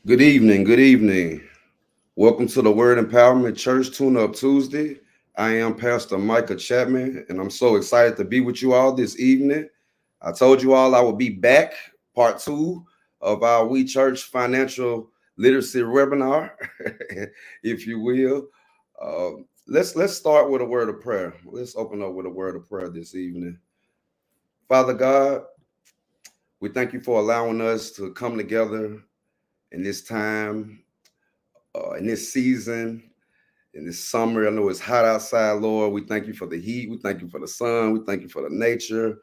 Good evening. Good evening. Welcome to the Word Empowerment Church Tune Up Tuesday. I am Pastor Micah Chapman, and I'm so excited to be with you all this evening. I told you all I would be back, part two of our We Church Financial Literacy webinar, if you will. Let's start with a word of prayer. Let's open up with a word of prayer this evening. Father God, we thank you for allowing us to come together in this time, in this season, in this summer. I know it's hot outside, Lord. We thank you for the heat. We thank you for the sun. We thank you for the nature.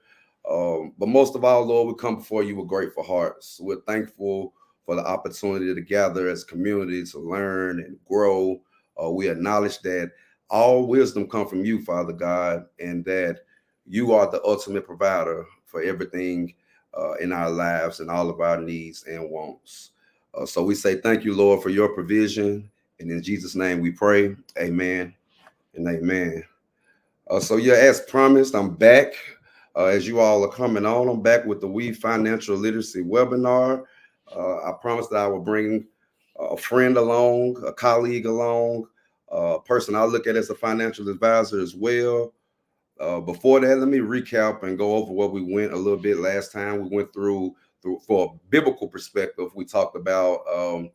But most of all, Lord, we come before you with grateful hearts. We're thankful for the opportunity to gather as community to learn and grow. We acknowledge that all wisdom comes from you, Father God, and that you are the ultimate provider for everything in our lives and all of our needs and wants. So we say thank you, Lord, for your provision. And in Jesus' name we pray. Amen and amen. As promised, I'm back. As you all are coming on, I'm back with the We Financial Literacy webinar. I promised that I would bring a friend along, a colleague along, a person I look at as a financial advisor as well. Before that, let me recap and go over what we went a little bit last time. We went through for a biblical perspective. We talked about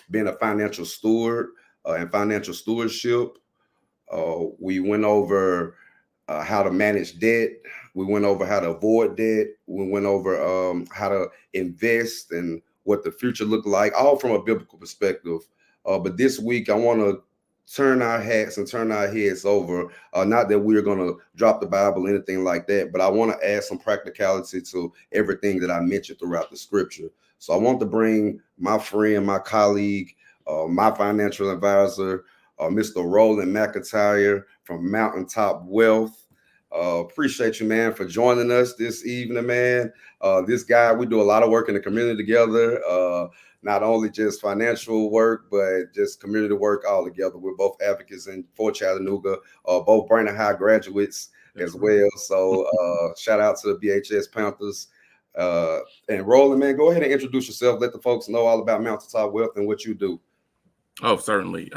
being a financial steward and financial stewardship. We went over how to manage debt. We went over how to avoid debt. We went over how to invest and what the future looked like, all from a biblical perspective. But this week, I want to turn our hats and turn our heads over. Not that we're going to drop the Bible, anything like that, but I want to add some practicality to everything that I mentioned throughout the scripture. So I want to bring my friend, my colleague, my financial advisor, Mr. Roland McIntyre from MountainTop Wealth. Appreciate you, man, for joining us this evening, man. This guy, we do a lot of work in the community together. Not only just financial work, but just community work all together. We're both advocates in Fort Chattanooga, both Brainerd High graduates as well. So shout out to the BHS Panthers. And Roland, man, go ahead and introduce yourself. Let the folks know all about MountainTop Wealth and what you do. Oh, certainly.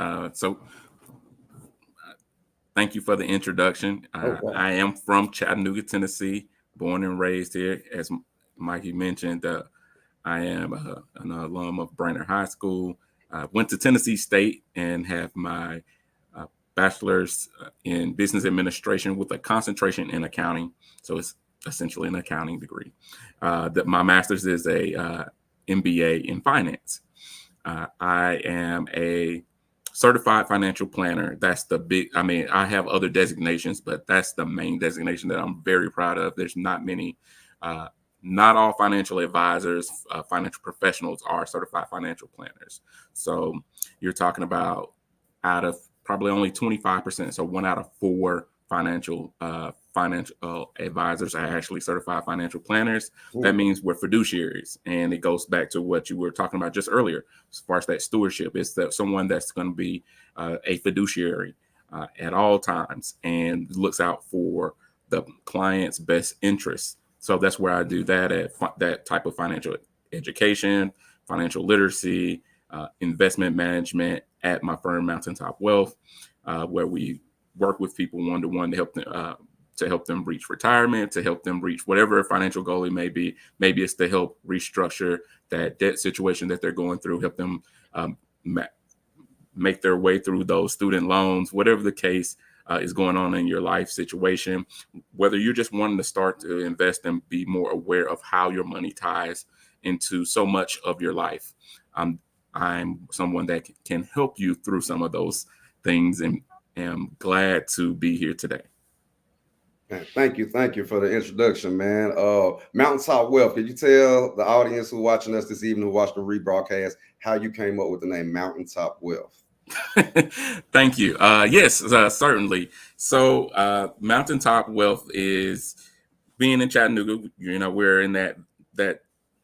Thank you for the introduction. Wow. I am from Chattanooga, Tennessee, born and raised here. As Mikey mentioned, I am an alum of Brainerd High School. Went to Tennessee State and have my bachelor's in business administration with a concentration in accounting. So it's essentially an accounting degree. My master's is a MBA in finance. I am a certified financial planner. That's the big, I have other designations, but that's the main designation that I'm very proud of. There's not many, not all financial advisors, financial professionals are certified financial planners. So you're talking about out of probably only 25%. So 1 out of 4 financial advisors are actually certified financial planners. Ooh. That means we're fiduciaries, and it goes back to what you were talking about just earlier as far as that stewardship. It's that someone that's going to be a fiduciary at all times and looks out for the client's best interests. So that's where I do that at that type of financial education, financial literacy, investment management at my firm MountainTop Wealth, where we work with people one-to-one to help them reach retirement, to help them reach whatever financial goal it may be. Maybe it's to help restructure that debt situation that they're going through, help them make their way through those student loans, whatever the case is going on in your life situation. Whether you're just wanting to start to invest and be more aware of how your money ties into so much of your life, I'm someone that can help you through some of those things, and am glad to be here today. Man, thank you for the introduction, man. MountainTop Wealth, can you tell the audience who watching us this evening, who watched the rebroadcast, how you came up with the name MountainTop Wealth? Thank you. Yes, certainly. So MountainTop Wealth is being in Chattanooga. We're in that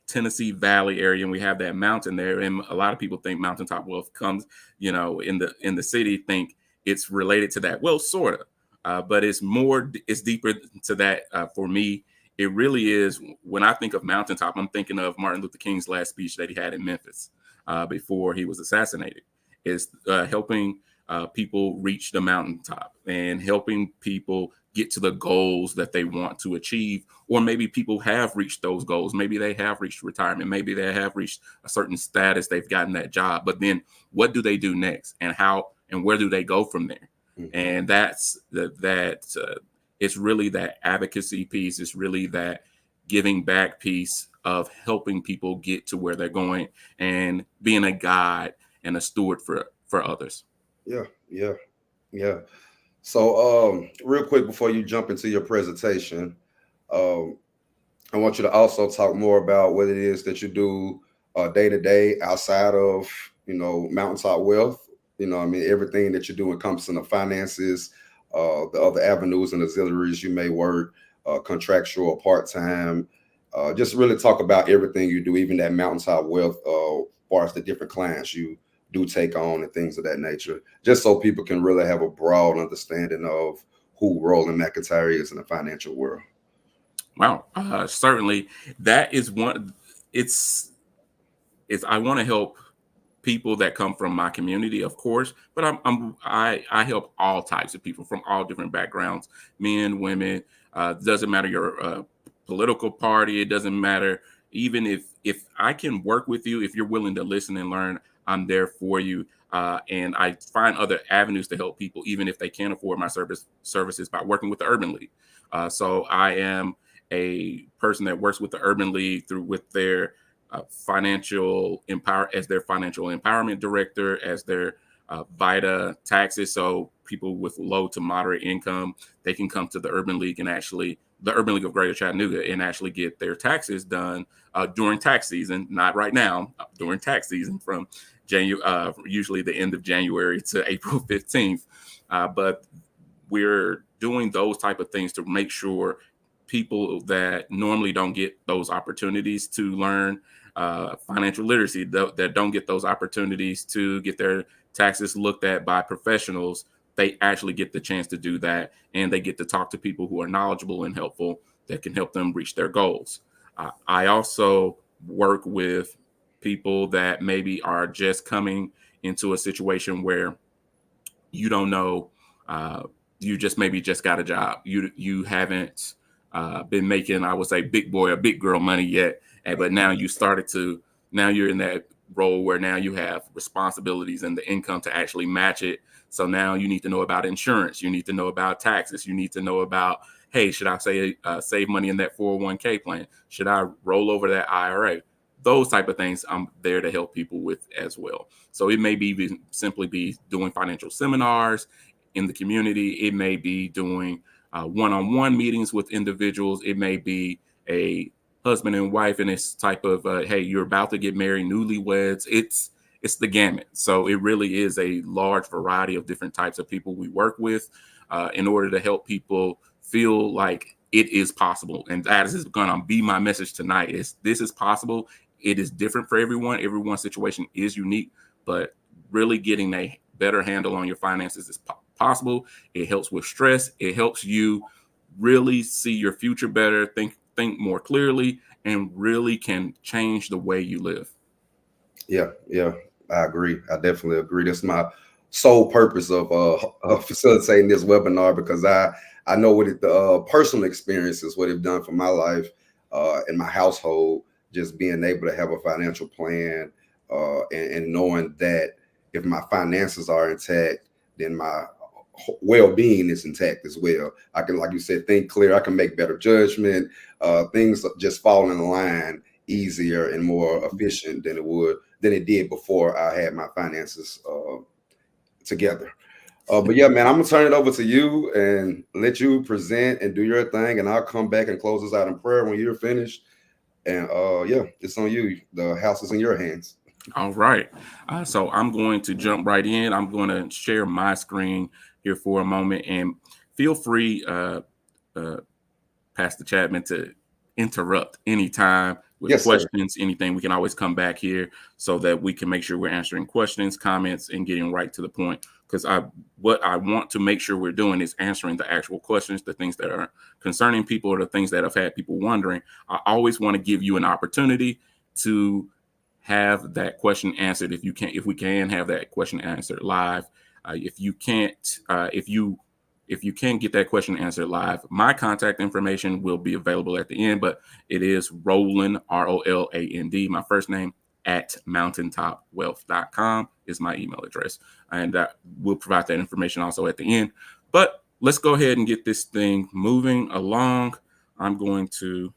Tennessee Valley area, and we have that mountain there. And a lot of people think MountainTop Wealth comes, in the city, think it's related to that. Well, sort of, but it's deeper to that. For me, it really is. When I think of MountainTop, I'm thinking of Martin Luther King's last speech that he had in Memphis. before he was assassinated. It's helping people reach the mountaintop and helping people get to the goals that they want to achieve. Or maybe people have reached those goals. Maybe they have reached retirement. Maybe they have reached a certain status. They've gotten that job. But then what do they do next? And how and where do they go from there? Mm-hmm. And that's it's really that advocacy piece. It's really that giving back piece of helping people get to where they're going and being a guide and a steward for others. Yeah. So real quick before you jump into your presentation, I want you to also talk more about what it is that you do day to day outside of, Mountaintop Wealth. Everything that you do encompassing the finances, the other avenues and auxiliaries you may work, contractual, part-time. Just really talk about everything you do, even that Mountaintop Wealth, as far as the different clients you do take on and things of that nature, just so people can really have a broad understanding of who Roland McIntyre is in the financial world. Wow, certainly that is one. I want to help people that come from my community, of course, but I help all types of people from all different backgrounds, men, women. Doesn't matter your political party. It doesn't matter. Even if I can work with you, if you're willing to listen and learn, I'm there for you. And I find other avenues to help people, even if they can't afford my services, by working with the Urban League. So I am a person that works with the Urban League with their financial empowerment director, as their VITA taxes. So people with low to moderate income, they can come to the Urban League the Urban League of Greater Chattanooga, and actually get their taxes done during tax season. Not right now, during tax season from usually the end of January to April 15th. But we're doing those type of things to make sure people that normally don't get those opportunities to learn financial literacy, that don't get those opportunities to get their taxes looked at by professionals, they actually get the chance to do that, and they get to talk to people who are knowledgeable and helpful that can help them reach their goals. I also work with people that maybe are just coming into a situation where you don't know, you just got a job. You haven't been making, I would say, big boy or big girl money yet, but now you're in that role where now you have responsibilities and the income to actually match it. So now you need to know about insurance. You need to know about taxes. You need to know about, hey, should I save money in that 401k plan? Should I roll over that IRA? Those type of things I'm there to help people with as well. So it may be simply be doing financial seminars in the community. It may be doing one-on-one meetings with individuals. It may be a husband and wife and this type of, hey, you're about to get married, newlyweds. It's the gamut. So it really is a large variety of different types of people we work with in order to help people feel like it is possible. And that is going to be my message tonight. This is possible. It is different for everyone. Everyone's situation is unique, but really getting a better handle on your finances is possible. It helps with stress. It helps you really see your future better, think more clearly, and really can change the way you live. Yeah, I agree. I definitely agree. That's my sole purpose of facilitating this webinar, because I know what the personal experiences, what it's done for my life and my household, just being able to have a financial plan and knowing that if my finances are intact, then my well-being is intact as well. I can, like you said, think clear. I can make better judgment. Things just fall in line easier and more efficient than it did before I had my finances together. But yeah, man, I'm gonna turn it over to you and let you present and do your thing, and I'll come back and close us out in prayer when you're finished. And yeah, it's on you. The house is in your hands. All right. So I'm going to jump right in. I'm going to share my screen here for a moment, and feel free, Pastor Chapman, to interrupt anytime with questions, anything. We can always come back here so that we can make sure we're answering questions, comments, and getting right to the point. Because what I want to make sure we're doing is answering the actual questions, the things that are concerning people, or the things that have had people wondering. I always want to give you an opportunity to have that question answered. If we can have that question answered live. If you can't get that question answered live, my contact information will be available at the end, but it is Roland, Roland, my first name, at MountainTopWealth.com is my email address. And we'll provide that information also at the end. But let's go ahead and get this thing moving along. I'm going to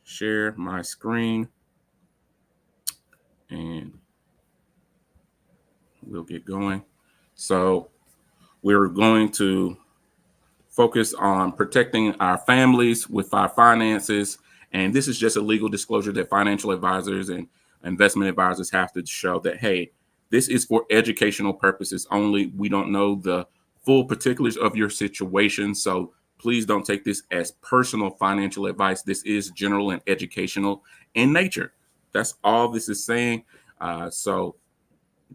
share my screen and we'll get going. So we're going to focus on protecting our families with our finances. And this is just a legal disclosure that financial advisors and investment advisors have to show that, hey, this is for educational purposes only. We don't know the full particulars of your situation. So please don't take this as personal financial advice. This is general and educational in nature. That's all this is saying. So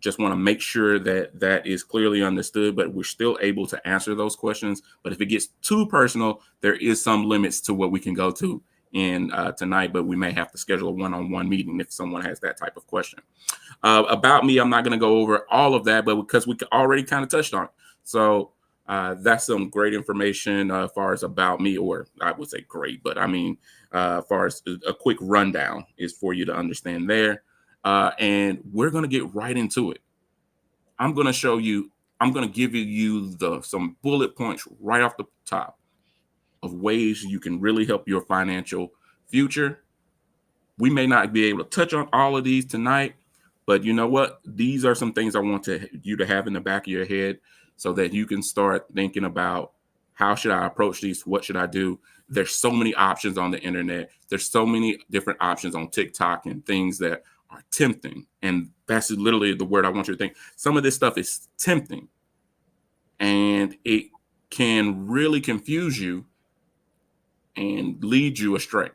just want to make sure that that is clearly understood, but we're still able to answer those questions. But if it gets too personal, there is some limits to what we can go to in tonight, but we may have to schedule a one-on-one meeting if someone has that type of question. About me, I'm not going to go over all of that, but because we already kind of touched on it. So that's some great information as far as about me, or I would say great, but I mean, as far as a quick rundown is for you to understand there. And we're going to get right into it. I'm going to give you some bullet points right off the top of ways you can really help your financial future. We may not be able to touch on all of these tonight, but you know what? These are some things I want you to have in the back of your head so that you can start thinking about how should I approach these? What should I do? There's so many options on the internet. There's so many different options on TikTok and things that are tempting. And that's literally the word I want you to think. Some of this stuff is tempting and it can really confuse you and lead you astray.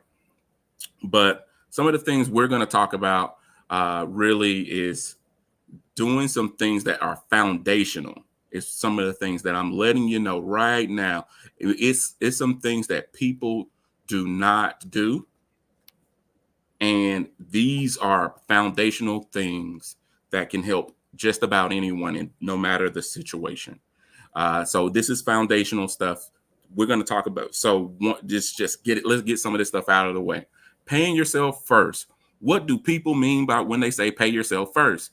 But some of the things we're going to talk about really is doing some things that are foundational. It's some of the things that I'm letting you know right now. It's some things that people do not do. And these are foundational things that can help just about anyone, and no matter the situation. So this is foundational stuff we're going to talk about. So just get it. Let's get some of this stuff out of the way. Paying yourself first. What do people mean by when they say pay yourself first?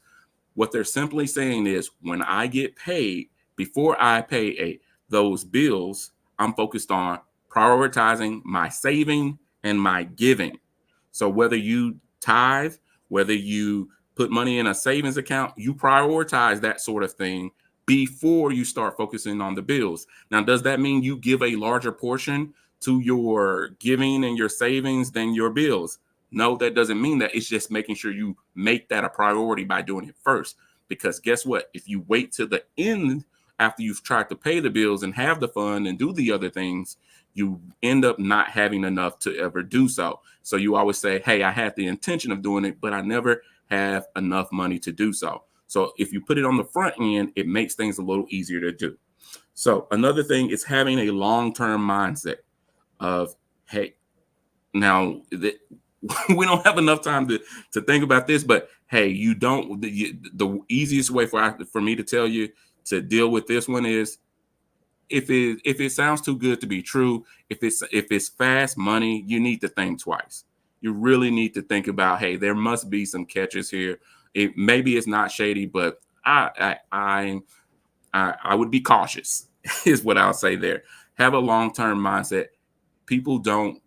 What they're simply saying is when I get paid, before I pay those bills, I'm focused on prioritizing my saving and my giving. So whether you tithe, whether you put money in a savings account, you prioritize that sort of thing before you start focusing on the bills. Now, does that mean you give a larger portion to your giving and your savings than your bills? No, that doesn't mean that. It's just making sure you make that a priority by doing it first. Because guess what? If you wait till the end after you've tried to pay the bills and have the fun and do the other things, you end up not having enough to ever do so. So you always say, hey, I had the intention of doing it, but I never have enough money to do so. So if you put it on the front end, it makes things a little easier to do. So another thing is having a long-term mindset of, hey, now we don't have enough time to think about this, but hey, you don't. The easiest way for me to tell you to deal with this one is if it sounds too good to be true, if it's fast money, you need to think twice. You really need to think about, hey, there must be some catches here. Maybe it's not shady, but I would be cautious, is what I'll say there. Have a long-term mindset. People don't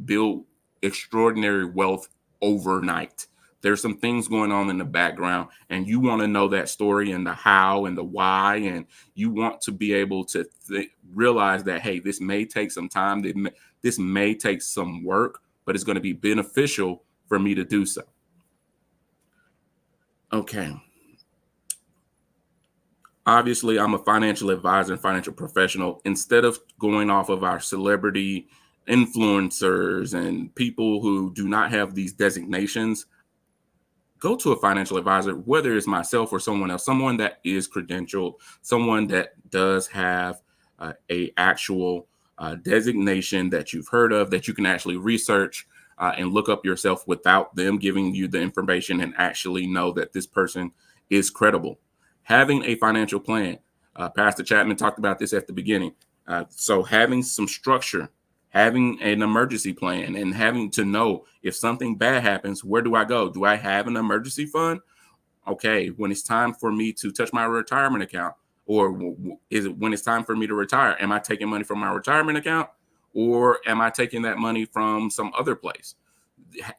build extraordinary wealth overnight. There's some things going on in the background, and you want to know that story and the how and the why, and you want to be able to realize that, hey, this may take some time, this may take some work, but it's going to be beneficial for me to do so. Okay. Obviously, I'm a financial advisor and financial professional. Instead of going off of our celebrity influencers and people who do not have these designations, go to a financial advisor, whether it's myself or someone else, someone that is credentialed, someone that does have a actual designation that you've heard of, that you can actually research. and look up yourself without them giving you the information, and actually know that this person is credible. Having a financial plan. Pastor Chapman talked about this at the beginning. So having some structure, having an emergency plan, and having to know if something bad happens, where do I go? Do I have an emergency fund? Okay, when it's time for me to touch my retirement account, or is it when it's time for me to retire? Am I taking money from my retirement account, or am I taking that money from some other place?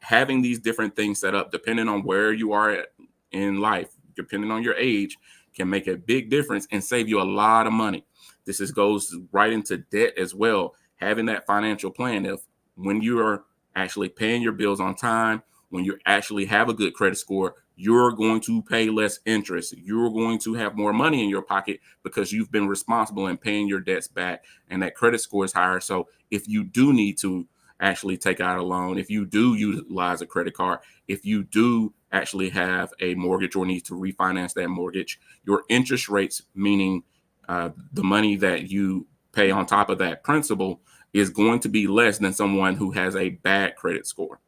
Having these different things set up, depending on where you are in life, depending on your age, can make a big difference and save you a lot of money. This goes right into debt as well. Having that financial plan, if when you are actually paying your bills on time, when you actually have a good credit score, you're going to pay less interest. You're going to have more money in your pocket because you've been responsible in paying your debts back, and that credit score is higher. So if you do need to actually take out a loan, if you do utilize a credit card, if you do actually have a mortgage or need to refinance that mortgage, your interest rates, meaning the money that you pay on top of that principal, is going to be less than someone who has a bad credit score.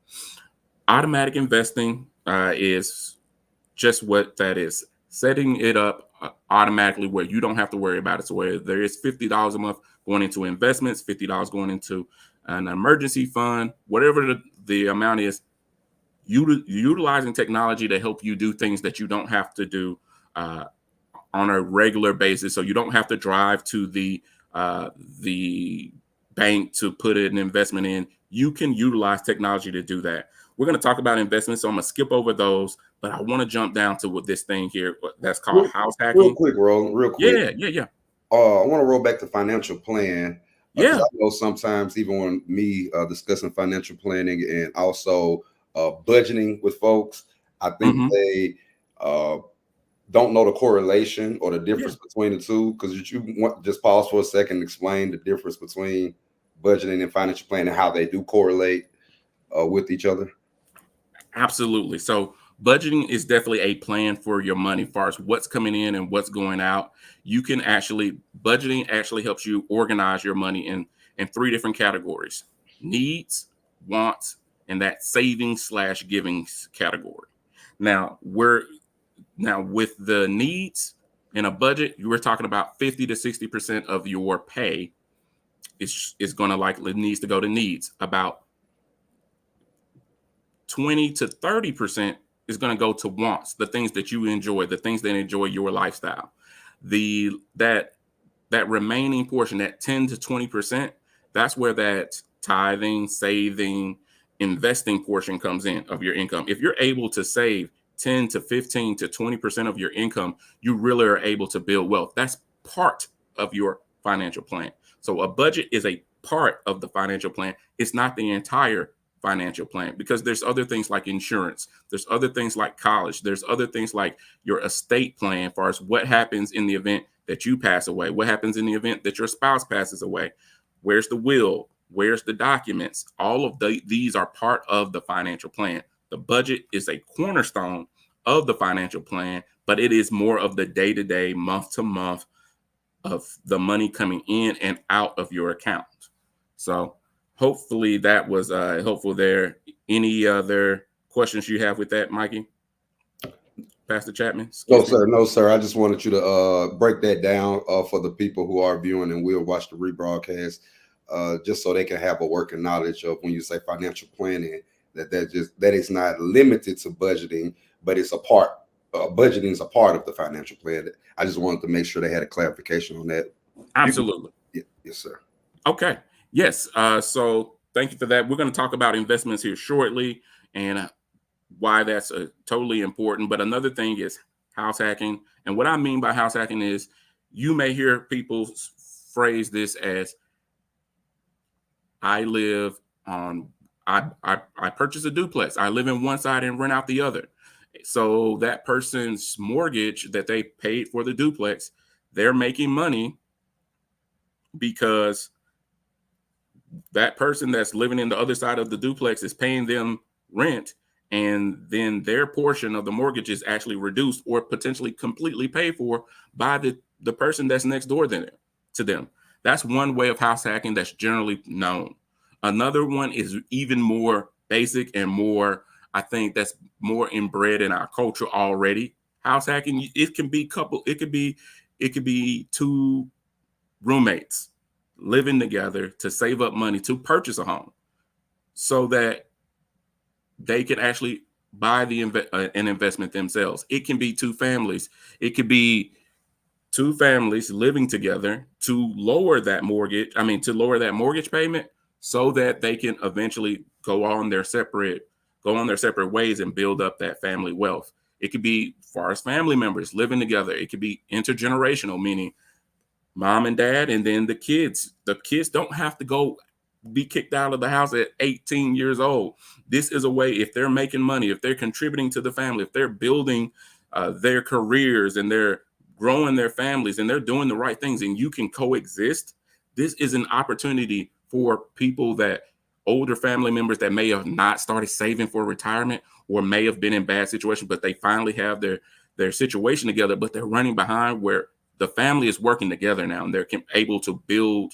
Automatic investing is just what that is. Setting it up automatically where you don't have to worry about it. So where there is $50 a month going into investments, $50 going into an emergency fund, whatever the amount is, utilizing technology to help you do things that you don't have to do on a regular basis. So you don't have to drive to the bank to put an investment in. You can utilize technology to do that. We're going to talk about investments, so I'm going to skip over those, but I want to jump down to this thing here that's called house hacking. Real quick, Roland, real quick. Yeah. I want to roll back to financial plan. Because Yeah. I know sometimes even when me discussing financial planning and also budgeting with folks, I think they don't know the correlation or the difference between the two. Because you want just pause for a second and explain the difference between budgeting and financial planning, how they do correlate with each other. Absolutely. So budgeting is definitely a plan for your money, as far as what's coming in and what's going out. You can budgeting actually helps you organize your money in three different categories: needs, wants, and that saving/giving category. Now with the needs in a budget, you were talking about 50 to 60% of your pay is going to likely needs to go to needs. About 20 to 30% is going to go to wants, the things that you enjoy, the things that enjoy your lifestyle. That remaining portion, that 10 to 20%, that's where that tithing, saving, investing portion comes in of your income. If you're able to save 10 to 15 to 20% of your income, you really are able to build wealth. That's part of your financial plan. So a budget is a part of the financial plan. It's not the entire financial plan, because there's other things like insurance, there's other things like college, there's other things like your estate plan, as far as what happens in the event that you pass away, what happens in the event that your spouse passes away, where's the will, where's the documents. All of these are part of the financial plan. The budget is a cornerstone of the financial plan, but it is more of the day-to-day, month-to-month of the money coming in and out of your account. So hopefully that was helpful there. Any other questions you have with that, Mikey? Pastor Chapman? No, sir. I just wanted you to break that down for the people who are viewing and will watch the rebroadcast, just so they can have a working knowledge of when you say financial planning, that is not limited to budgeting, but it's a part. Budgeting is a part of the financial plan. I just wanted to make sure they had a clarification on that. Absolutely. Yes, sir. Okay. Yes. So thank you for that. We're going to talk about investments here shortly and why that's totally important. But another thing is house hacking. And what I mean by house hacking is, you may hear people phrase this as, I purchase a duplex. I live in one side and rent out the other. So that person's mortgage that they paid for the duplex, they're making money because that person that's living in the other side of the duplex is paying them rent, and then their portion of the mortgage is actually reduced or potentially completely paid for by the person that's next door to them. That's one way of house hacking that's generally known. Another one is even more basic and more, I think that's more inbred in our culture already. House hacking, it can be two roommates living together to save up money to purchase a home so that they can actually buy an investment themselves. It can be two families. It could be two families living together to lower that mortgage payment so that they can eventually go on their separate ways and build up that family wealth. It could be far as family members living together. It could be intergenerational, meaning mom and dad, and then the kids. The kids don't have to be kicked out of the house at 18 years old. This is a way, if they're making money, if they're contributing to the family, if they're building their careers and they're growing their families and they're doing the right things and you can coexist, this is an opportunity for older family members that may have not started saving for retirement or may have been in bad situations, but they finally have their situation together, but they're running behind, where the family is working together now and they're able to build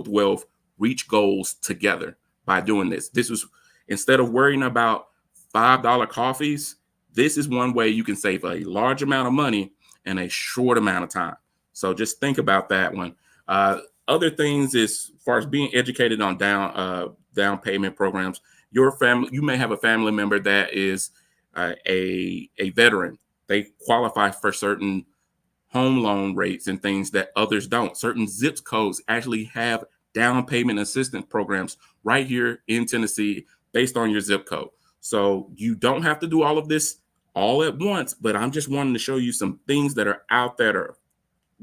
wealth, reach goals together by doing this. This was, instead of worrying about $5 coffees, this is one way you can save a large amount of money in a short amount of time. So just think about that one. Other things, as far as being educated on down payment programs, you may have a family member that is a veteran. They qualify for certain home loan rates and things that others don't. Certain zip codes actually have down payment assistance programs right here in Tennessee based on your zip code. So you don't have to do all of this all at once, but I'm just wanting to show you some things that are out there that are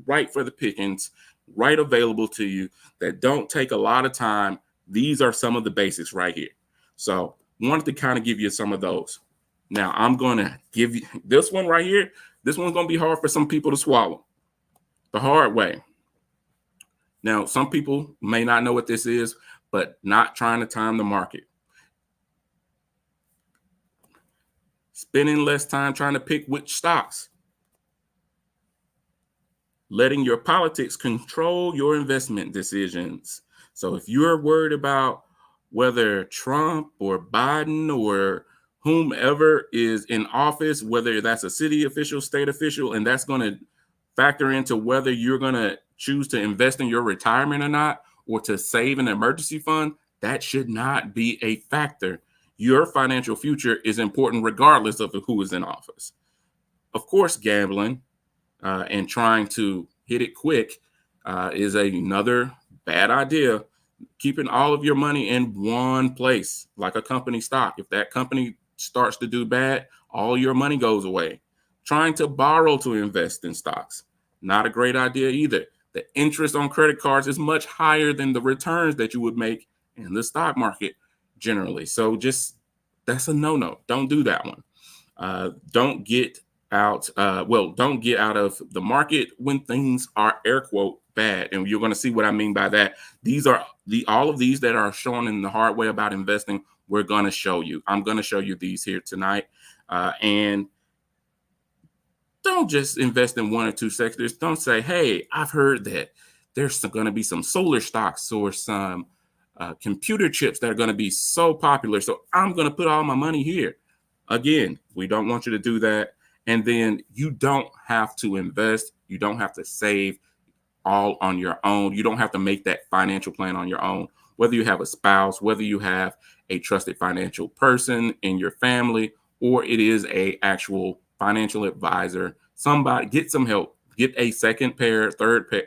right for the pickings, right available to you, that don't take a lot of time. These are some of the basics right here. So wanted to kind of give you some of those. Now I'm going to give you this one right here. This one's going to be hard for some people to swallow the hard way. Now, some people may not know what this is, but not trying to time the market. Spending less time trying to pick which stocks. Letting your politics control your investment decisions. So if you're worried about whether Trump or Biden or whomever is in office, whether that's a city official, state official, and that's going to factor into whether you're going to choose to invest in your retirement or not, or to save an emergency fund, that should not be a factor. Your financial future is important regardless of who is in office. Of course, gambling and trying to hit it quick is another bad idea. Keeping all of your money in one place, like a company stock. If that company starts to do bad, all your money goes away. Trying to borrow to invest in stocks, not a great idea either. The interest on credit cards is much higher than the returns that you would make in the stock market generally. So that's a no-no. Don't do that one. Don't get out of the market when things are air quote bad. And you're going to see what I mean by that. These are all of these that are shown in the hard way about investing. We're going to show you. I'm going to show you these here tonight. And don't just invest in one or two sectors. Don't say, hey, I've heard that there's going to be some solar stocks or some computer chips that are going to be so popular, so I'm going to put all my money here. Again, we don't want you to do that. And then you don't have to invest. You don't have to save all on your own. You don't have to make that financial plan on your own. Whether you have a spouse, whether you have a trusted financial person in your family, or it is a actual financial advisor, somebody, get some help. Get a second pair, third pair,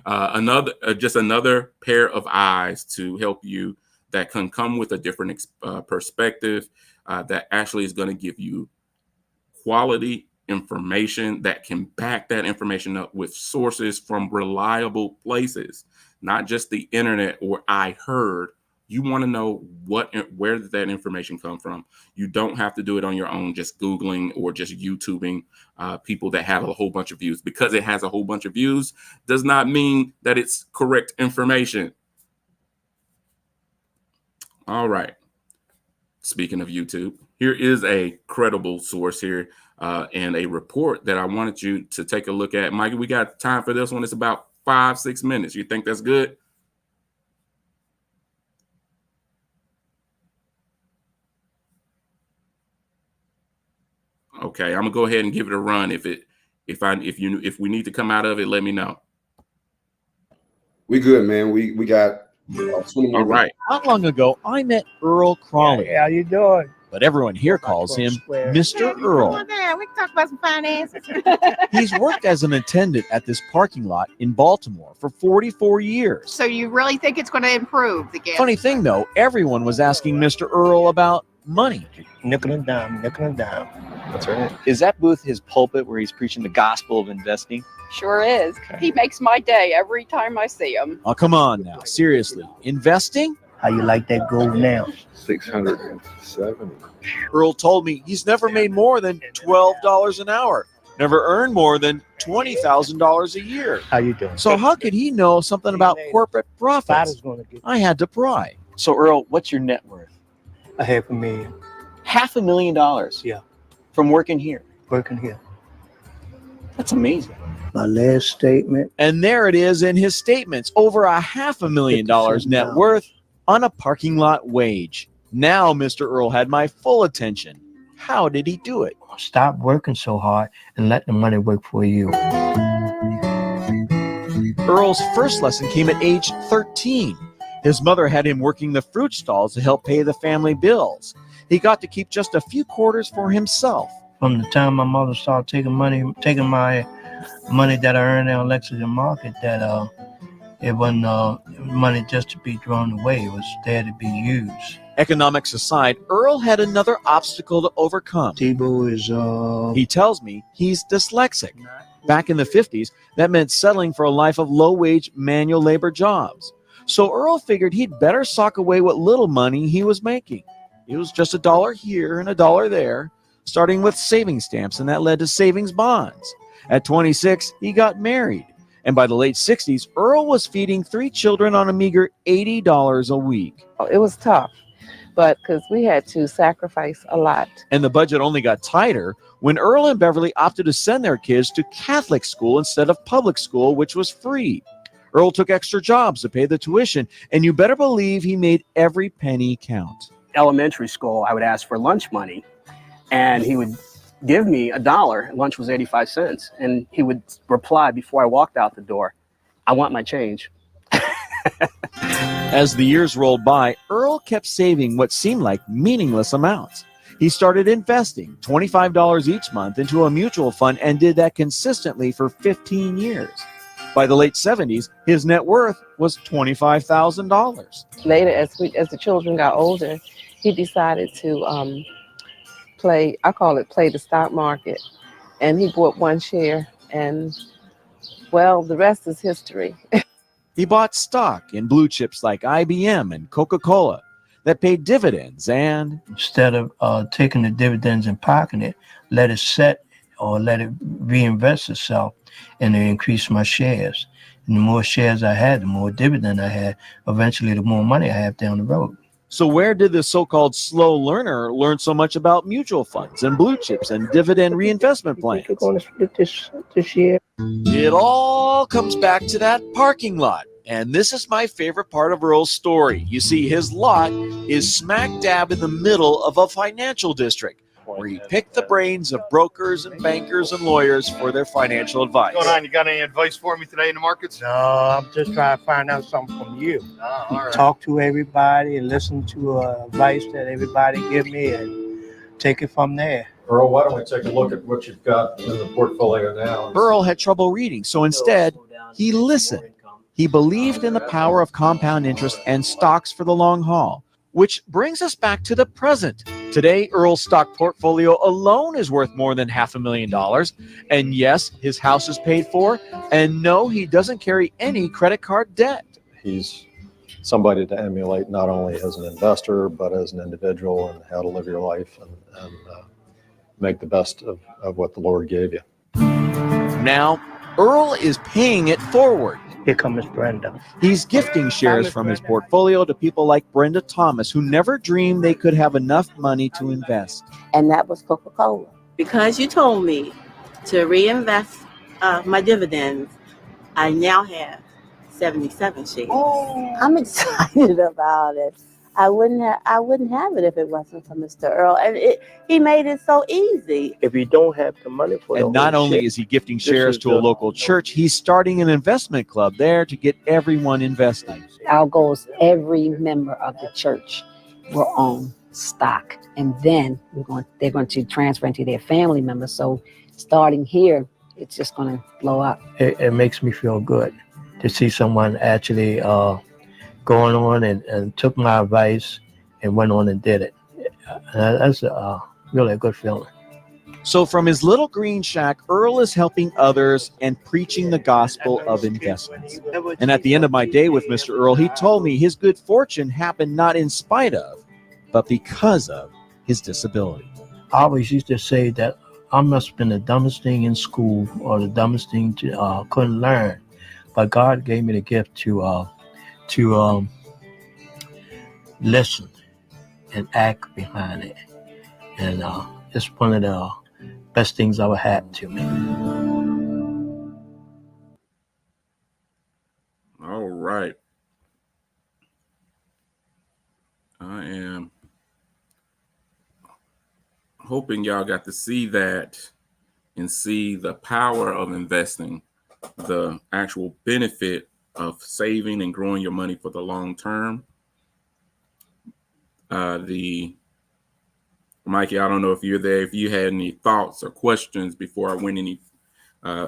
another pair of eyes to help you that can come with a different perspective that actually is going to give you quality information that can back that information up with sources from reliable places, not just the internet or I heard. You want to know where did that information come from. You don't have to do it on your own, just Googling or just YouTubing people that have a whole bunch of views. Because it has a whole bunch of views does not mean that it's correct information. All right. Speaking of YouTube, here is a credible source here and a report that I wanted you to take a look at. Micah, we got time for this one. It's about 5-6 minutes. You think that's good? Okay, I'm gonna go ahead and give it a run. If we need to come out of it, let me know. We good, man. We got 20 All minutes. right. Not long ago, I met Earl Crawley, How you doing? but everyone here calls him Mr. Earl. Come on down. We can talk about some finances. He's worked as an attendant at this parking lot in Baltimore for 44 years. So you really think it's going to improve the gas? Funny thing, though, everyone was asking Mr. Earl about money. Nickel and dime, nickel and dime. That's right. Is that booth his pulpit where he's preaching the gospel of investing? Sure is. He makes my day every time I see him. Oh, come on now. Seriously. Investing? How you like that gold now? 670. Earl told me he's never made more than $12 an hour, never earned more than $20,000 a year. How you doing? So how could he know something about corporate profits? Father's gonna get I had to pry. So, Earl, what's your net worth? $500,000 $500,000. Yeah. From working here. working here. That's amazing. My last statement. And there it is in his statements, over $500,000 net worth on a parking lot wage. Now Mr. Earl had my full attention. How did he do it? Stop working so hard and let the money work for you. Earl's first lesson came at age 13. His mother had him working the fruit stalls to help pay the family bills. He got to keep just a few quarters for himself. From the time my mother started taking my money that I earned in Lexington Market, that it wasn't money just to be thrown away. It was there to be used. Economics aside, Earl had another obstacle to overcome. Tebow is He tells me he's dyslexic. Back in the 50s, that meant settling for a life of low-wage manual labor jobs. So Earl figured he'd better sock away what little money he was making. It was just $1 here and $1 there, starting with savings stamps, and that led to savings bonds. At 26, he got married. And by the late 60s, Earl was feeding 3 children on a meager $80 a week. It was tough, but because we had to sacrifice a lot. And the budget only got tighter when Earl and Beverly opted to send their kids to Catholic school instead of public school, which was free. Earl took extra jobs to pay the tuition, and you better believe he made every penny count. Elementary school, I would ask for lunch money, and he would give me $1. Lunch was 85 cents. And he would reply before I walked out the door, "I want my change." As the years rolled by, Earl kept saving what seemed like meaningless amounts. He started investing $25 each month into a mutual fund and did that consistently for 15 years. By the late 70s, his net worth was $25,000. Later, as the children got older, he decided to play the stock market. And he bought 1 share, and, well, the rest is history. He bought stock in blue chips like IBM and Coca-Cola that paid dividends, and Instead of taking the dividends and pocketing it, let it set or let it reinvest itself, and it increased my shares. And the more shares I had, the more dividend I had. Eventually, the more money I have down the road. so where did the so-called slow learner learn so much about mutual funds and blue chips and dividend reinvestment plans? You're going to split this year. It all comes back to that parking lot. And this is my favorite part of Earl's story. You see, his lot is smack dab in the middle of a financial district where he picked the brains of brokers and bankers and lawyers for their financial advice. What's going on? You got any advice for me today in the markets? No, I'm just trying to find out something from you. All right. Talk to everybody and listen to advice that everybody give me and take it from there. Earl, why don't we take a look at what you've got in the portfolio now? Earl had trouble reading, so instead, he listened. He believed in the power of compound interest and stocks for the long haul, which brings us back to the present. Today, Earl's stock portfolio alone is worth more than $500,000. And yes, his house is paid for. And no, he doesn't carry any credit card debt. He's somebody to emulate not only as an investor, but as an individual, and how to live your life and make the best of what the Lord gave you. Now, Earl is paying it forward. Here comes Brenda. He's gifting shares from his portfolio to people like Brenda Thomas, who never dreamed they could have enough money to invest. And that was Coca-Cola. Because you told me to reinvest my dividends, I now have 77 shares. I'm excited about it. I wouldn't have it if it wasn't for Mr. Earl. And he made it so easy. If you don't have the money for And not only is he gifting shares to a local church, he's starting an investment club there to get everyone investing. Our goal is every member of the church will own stock, and then they're going to transfer into their family members. So starting here, it's just going to blow up. It makes me feel good to see someone actually going on and took my advice and went on and did it. That's really a good feeling. So from his little green shack, Earl is helping others and preaching the gospel of investments. And at the end of my day with Mr. Earl, he told me his good fortune happened not in spite of, but because of his disability. I always used to say that I must have been the dumbest thing in school or the dumbest thing to couldn't learn, but God gave me the gift to listen and act behind it, and it's one of the best things ever happened to me. All right. I am hoping y'all got to see that and see the power of investing, the actual benefit of saving and growing your money for the long term. Mikey, I don't know if you're there, if you had any thoughts or questions before I went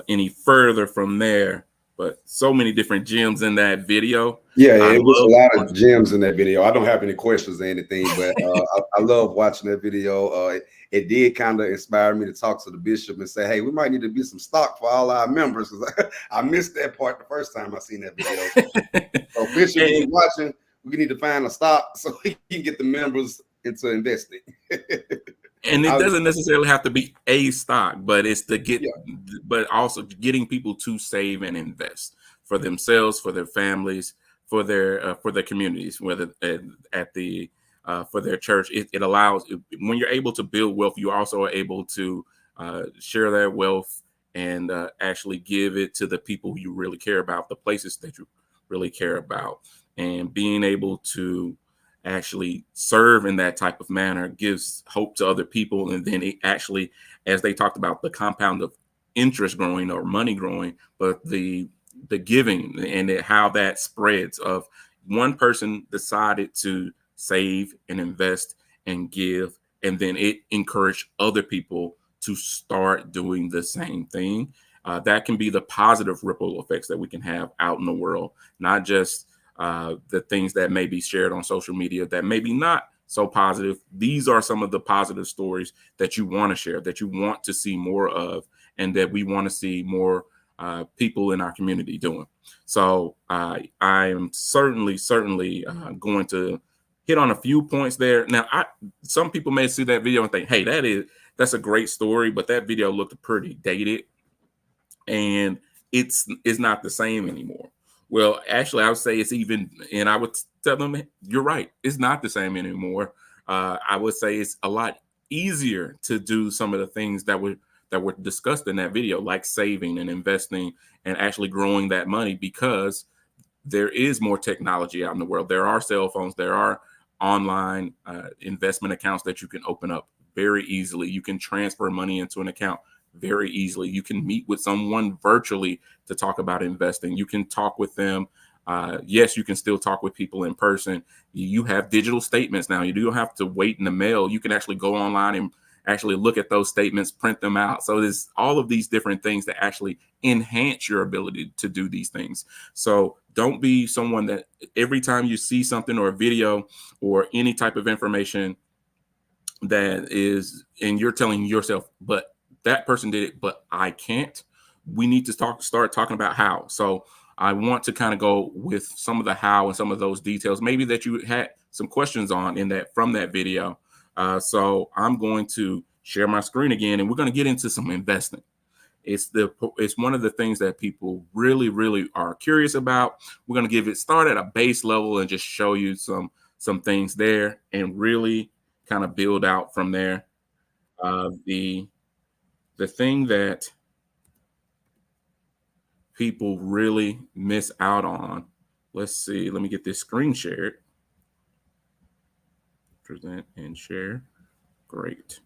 any further from there, but so many different gems in that video. Yeah, it was a lot of gems in that video. I don't have any questions or anything, but I love watching that video. It did kind of inspire me to talk to the bishop and say, hey, we might need to be some stock for all our members. I missed that part the first time I seen that video. So bishop, if you're watching, we need to find a stock so we can get the members into investing. And it doesn't necessarily have to be a stock, but it's to get, but also getting people to save and invest for themselves, for their families, for their communities, whether at the for their church. It allows, when you're able to build wealth, you also are able to share that wealth and actually give it to the people who you really care about, the places that you really care about, and being able to actually serve in that type of manner gives hope to other people. And then it actually, as they talked about, the compound of interest growing or money growing, but the giving and how that spreads of one person decided to save and invest and give, and then it encouraged other people to start doing the same thing. That can be the positive ripple effects that we can have out in the world, not just the things that may be shared on social media that maybe not so positive. These are some of the positive stories that you want to share, that you want to see more of, and that we want to see more people in our community doing. So I am certainly going to hit on a few points there. Now, some people may see that video and think, hey, that's a great story, but that video looked pretty dated and it's not the same anymore. Well, actually, I would say it's even, and I would tell them, you're right, it's not the same anymore. I would say it's a lot easier to do some of the things that were discussed in that video, like saving and investing and actually growing that money, because there is more technology out in the world. There are cell phones, there are online investment accounts that you can open up very easily. You can transfer money into an account very easily. You can meet with someone virtually to talk about investing. You can talk with them. Yes, you can still talk with people in person. You have digital statements now. You don't have to wait in the mail. You can actually go online and actually look at those statements, print them out. So there's all of these different things that actually enhance your ability to do these things. So don't be someone that every time you see something or a video or any type of information that is, and you're telling yourself, but that person did it, but I can't. We need to start talking about how. So I want to kind of go with some of the how and some of those details, maybe that you had some questions on from that video. So I'm going to share my screen again, and we're going to get into some investing. It's one of the things that people really, really are curious about. We're going to start at a base level and just show you some things there, and really kind of build out from there. The thing that people really miss out on. Let's see. Let me get this screen shared. present and share. Great.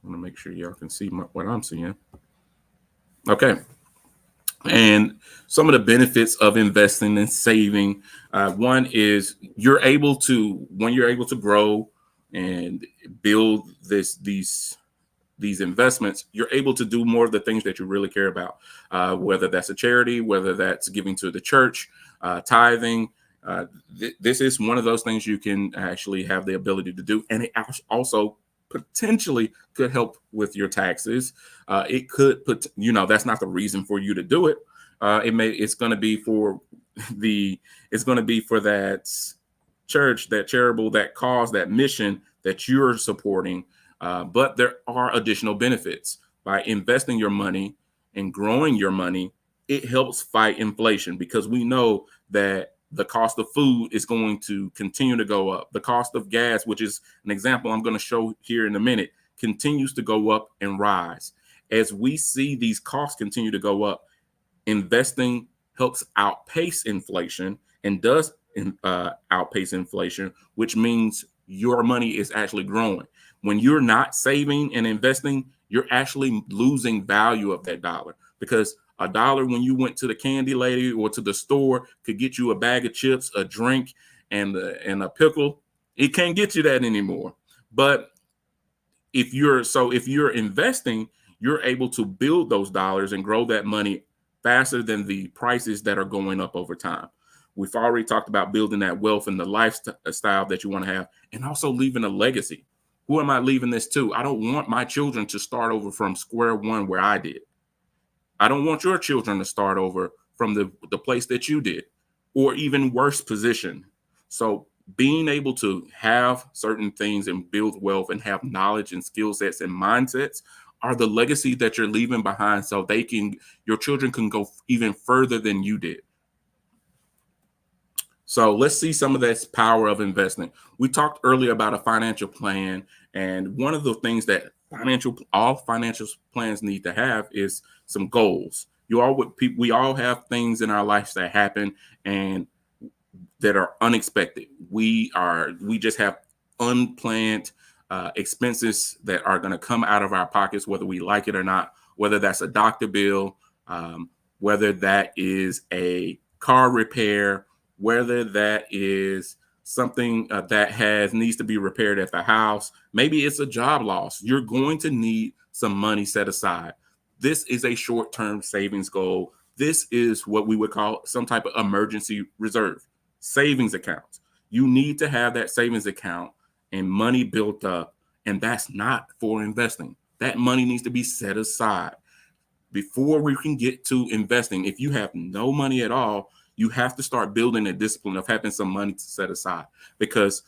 I want to make sure y'all can see what I'm seeing. Okay. And some of the benefits of investing and saving, one is when you're able to grow and build these investments, you're able to do more of the things that you really care about, whether that's a charity, whether that's giving to the church, tithing. This is one of those things you can actually have the ability to do. And it also potentially could help with your taxes. It could that's not the reason for you to do it. It's going to be for that church, that charitable, that cause, that mission that you're supporting. But there are additional benefits. By investing your money and growing your money, it helps fight inflation, because we know that the cost of food is going to continue to go up. The cost of gas, which is an example I'm going to show here in a minute, continues to go up and rise. As we see these costs continue to go up, investing helps outpace inflation and does outpace inflation, which means your money is actually growing. When you're not saving and investing, you're actually losing value of that dollar, because a dollar when you went to the candy lady or to the store could get you a bag of chips, a drink, and a pickle. It can't get you that anymore. But if you're investing, you're able to build those dollars and grow that money faster than the prices that are going up over time. We've already talked about building that wealth and the lifestyle that you want to have, and also leaving a legacy. Who am I leaving this to? I don't want my children to start over from square one where I did. I don't want your children to start over from the place that you did, or even worse position. So being able to have certain things and build wealth and have knowledge and skill sets and mindsets are the legacy that you're leaving behind, so your children can go even further than you did. So let's see some of this power of investing. We talked earlier about a financial plan, and one of the things that all financial plans need to have is some goals. We all have things in our lives that happen and that are unexpected. We just have unplanned expenses that are going to come out of our pockets, whether we like it or not, whether that's a doctor bill, whether that is a car repair, whether that is something that needs to be repaired at the house. Maybe it's a job loss. You're going to need some money set aside. This is a short-term savings goal. This is what we would call some type of emergency reserve, savings accounts. You need to have that savings account and money built up, and that's not for investing. That money needs to be set aside. Before we can get to investing, if you have no money at all, you have to start building a discipline of having some money to set aside, because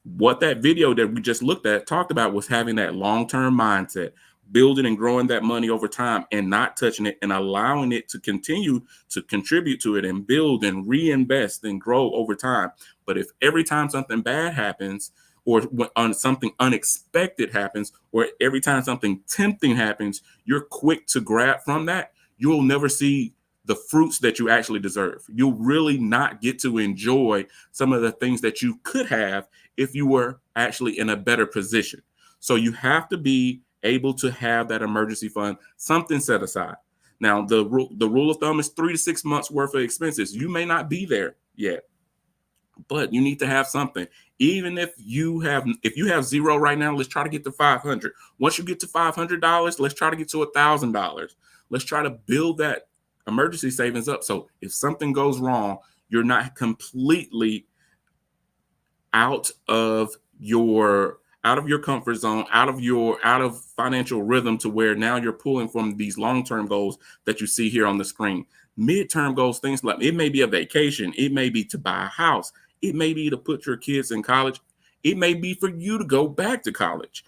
what that video that we just looked at talked about was having that long-term mindset, building and growing that money over time and not touching it and allowing it to continue to contribute to it and build and reinvest and grow over time. But if every time something bad happens, or when something unexpected happens, or every time something tempting happens, you're quick to grab from that, you'll never see the fruits that you actually deserve. You'll really not get to enjoy some of the things that you could have if you were actually in a better position. So you have to be able to have that emergency fund, something set aside. Now, the rule of thumb is 3 to 6 months worth of expenses. You may not be there yet, but you need to have something. Even if you have zero right now, let's try to get to 500. Once you get to $500, let's try to get to $1,000. Let's try to build that emergency savings up, so if something goes wrong, you're not completely out of your comfort zone, out of financial rhythm, to where now you're pulling from these long-term goals that you see here on the screen. Mid-term goals, things like, it may be a vacation, it may be to buy a house, it may be to put your kids in college, it may be for you to go back to college.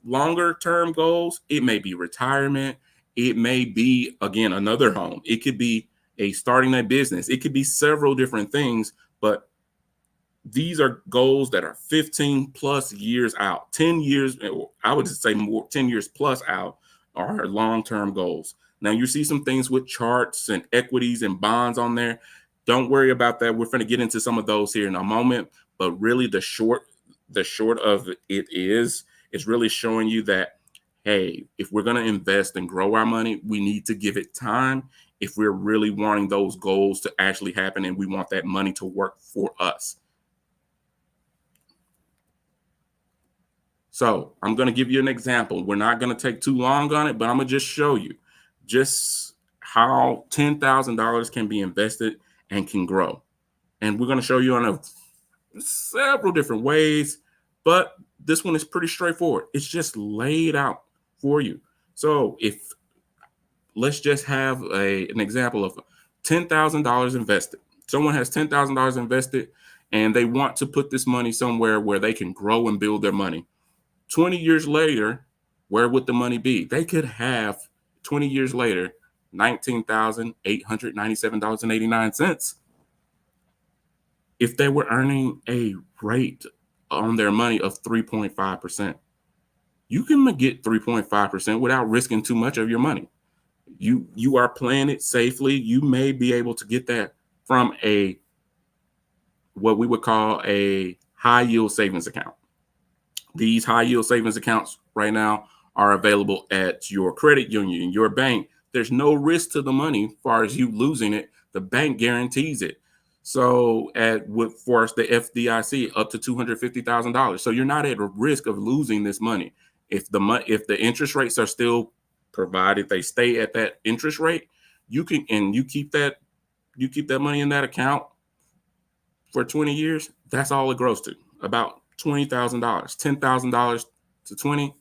Longer-term goals, it may be retirement, it may be, again, another home, it could be starting a business, it could be several different things, but these are goals that are 15 plus years out, 10 years, I would say more, 10 years plus out are long-term goals. Now you see some things with charts and equities and bonds on there. Don't worry about that. We're going to get into some of those here in a moment, but really the the short of it is, it's really showing you that, hey, if we're going to invest and grow our money, we need to give it time if we're really wanting those goals to actually happen and we want that money to work for us. So I'm going to give you an example. We're not going to take too long on it, but I'm going to just show you just how $10,000 can be invested and can grow. And we're going to show you on several different ways, but this one is pretty straightforward. It's just laid out for you. So if let's just have an example of $10,000 invested. Someone has $10,000 invested and they want to put this money somewhere where they can grow and build their money. 20 years later, where would the money be? They could have 20 years later, $19,897.89 if they were earning a rate on their money of 3.5%. You can get 3.5% without risking too much of your money. You are playing it safely. You may be able to get that from what we would call a high yield savings account. These high yield savings accounts right now are available at your credit union, your bank. There's no risk to the money as far as you losing it. The bank guarantees it. So for us, the FDIC up to $250,000. So you're not at a risk of losing this money. If the interest rates are still provided, they stay at that interest rate, you keep that money in that account for 20 years. That's all it grows to, about $20,000, $10,000 to 20.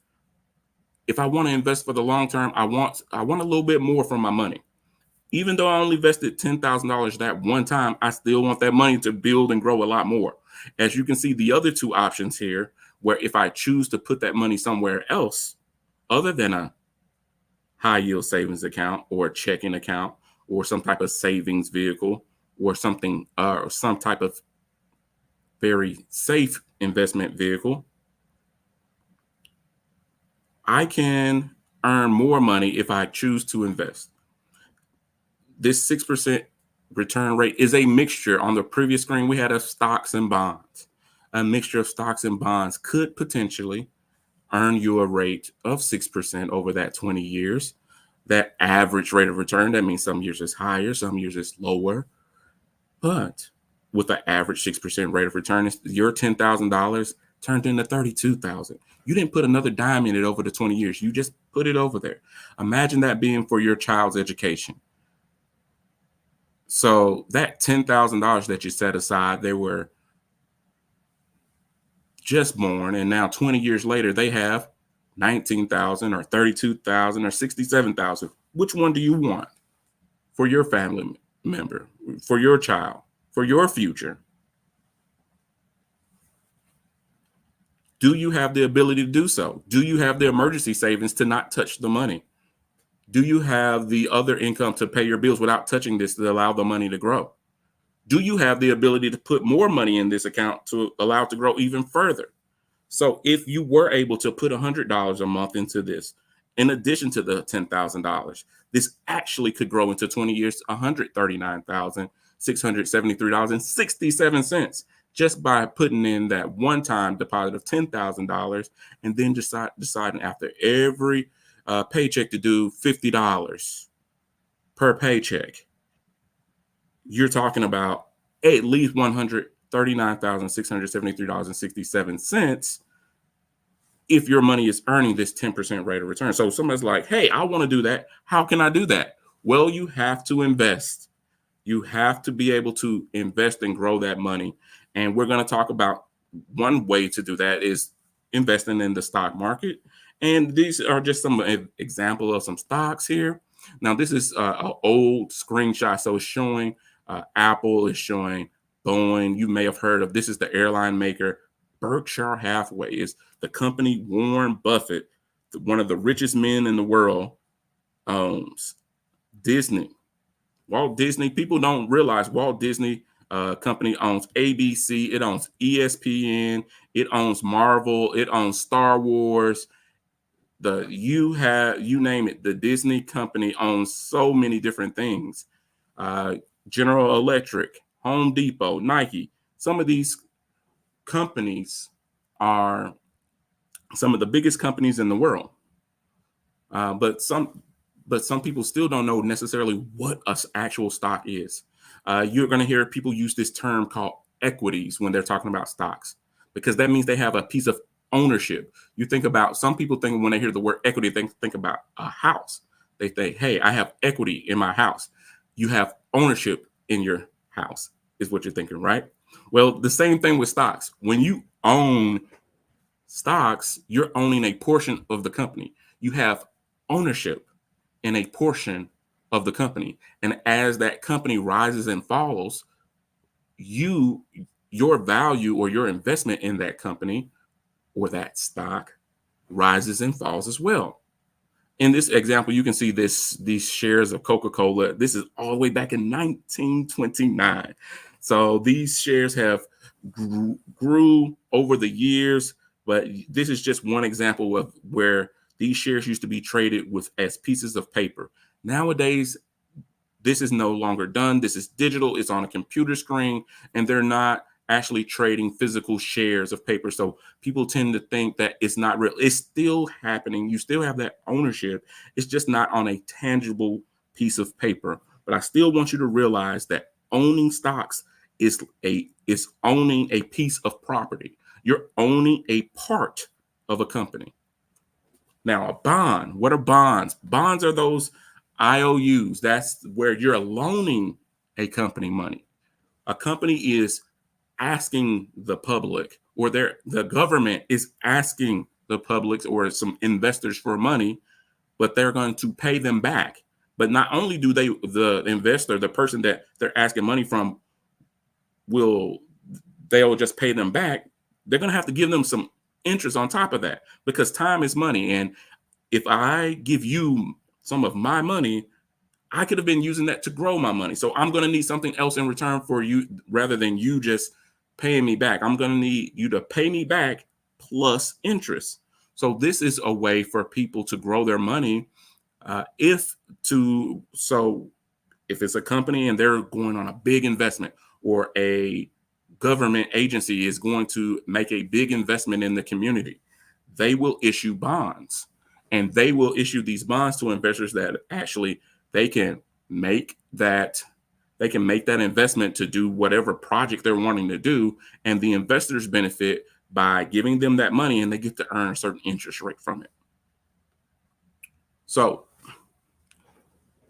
If I want to invest for the long term, I want a little bit more from my money. Even though I only invested $10,000 that one time, I still want that money to build and grow a lot more. As you can see, the other two options here, where if I choose to put that money somewhere else other than a high yield savings account or a checking account or some type of savings vehicle or something, or some type of very safe investment vehicle, I can earn more money if I choose to invest. This 6% return rate is a mixture. On the previous screen, we had of stocks and bonds. A mixture of stocks and bonds could potentially earn you a rate of 6% over that 20 years. That average rate of return, that means some years it's higher, some years it's lower. But with an average 6% rate of return, your $10,000 turned into $32,000. You didn't put another dime in it over the 20 years. You just put it over there. Imagine that being for your child's education. So that $10,000 that you set aside, they were just born, and now 20 years later, they have $19,000 or $32,000 or $67,000. Which one do you want for your family member, for your child, for your future? Do you have the ability to do so? Do you have the emergency savings to not touch the money? Do you have the other income to pay your bills without touching this to allow the money to grow? Do you have the ability to put more money in this account to allow it to grow even further? So if you were able to put $100 a month into this, in addition to the $10,000, this actually could grow into 20 years, $139,673.67, just by putting in that one-time deposit of $10,000 and then deciding after every paycheck to do $50 per paycheck. You're talking about at least $139,673.67 if your money is earning this 10% rate of return. So somebody's like, hey, I want to do that. How can I do that? Well, you have to invest. You have to be able to invest and grow that money. And we're going to talk about one way to do that is investing in the stock market. And these are just some example of some stocks here. Now, this is an old screenshot. So it's showing Apple, is showing Boeing. You may have heard of, this is the airline maker. Berkshire Hathaway is the company Warren Buffett, one of the richest men in the world, owns. Disney. Walt Disney, people don't realize Walt Disney company owns ABC, it owns ESPN, it owns Marvel, it owns Star Wars. You name it, the Disney company owns so many different things. General Electric, Home Depot, Nike. Some of these companies are some of the biggest companies in the world. But some people still don't know necessarily what an actual stock is. You're going to hear people use this term called equities when they're talking about stocks, because that means they have a piece of ownership. You think about, some people think when they hear the word equity, they think about a house. They think, hey, I have equity in my house. You have ownership in your house is what you're thinking, right? Well, the same thing with stocks. When you own stocks, you're owning a portion of the company. You have ownership in a portion of the company. And as that company rises and falls, your value or your investment in that company or that stock rises and falls as well. In this example, you can see these shares of Coca-Cola. This is all the way back in 1929. So these shares have grew over the years, but this is just one example of where these shares used to be traded as pieces of paper. Nowadays, this is no longer done. This is digital. It's on a computer screen, and they're not actually trading physical shares of paper. So people tend to think that it's not real. It's still happening. You still have that ownership. It's just not on a tangible piece of paper. But I still want you to realize that owning stocks is owning a piece of property. You're owning a part of a company. Now, a bond, what are bonds? Bonds are those IOUs. That's where you're loaning a company money. A company is asking the public, or the government is asking the public or some investors for money, but they're going to pay them back. But not only do the investor, the person that they're asking money from, they'll just pay them back, they're going to have to give them some interest on top of that, because time is money. And if I give you some of my money, I could have been using that to grow my money. So I'm going to need something else in return for you, rather than you just paying me back. I'm going to need you to pay me back plus interest. So this is a way for people to grow their money. If it's a company and they're going on a big investment, or a government agency is going to make a big investment in the community, they will issue bonds, and they will issue these bonds to investors that actually they can make that investment to do whatever project they're wanting to do, and the investors benefit by giving them that money, and they get to earn a certain interest rate from it. So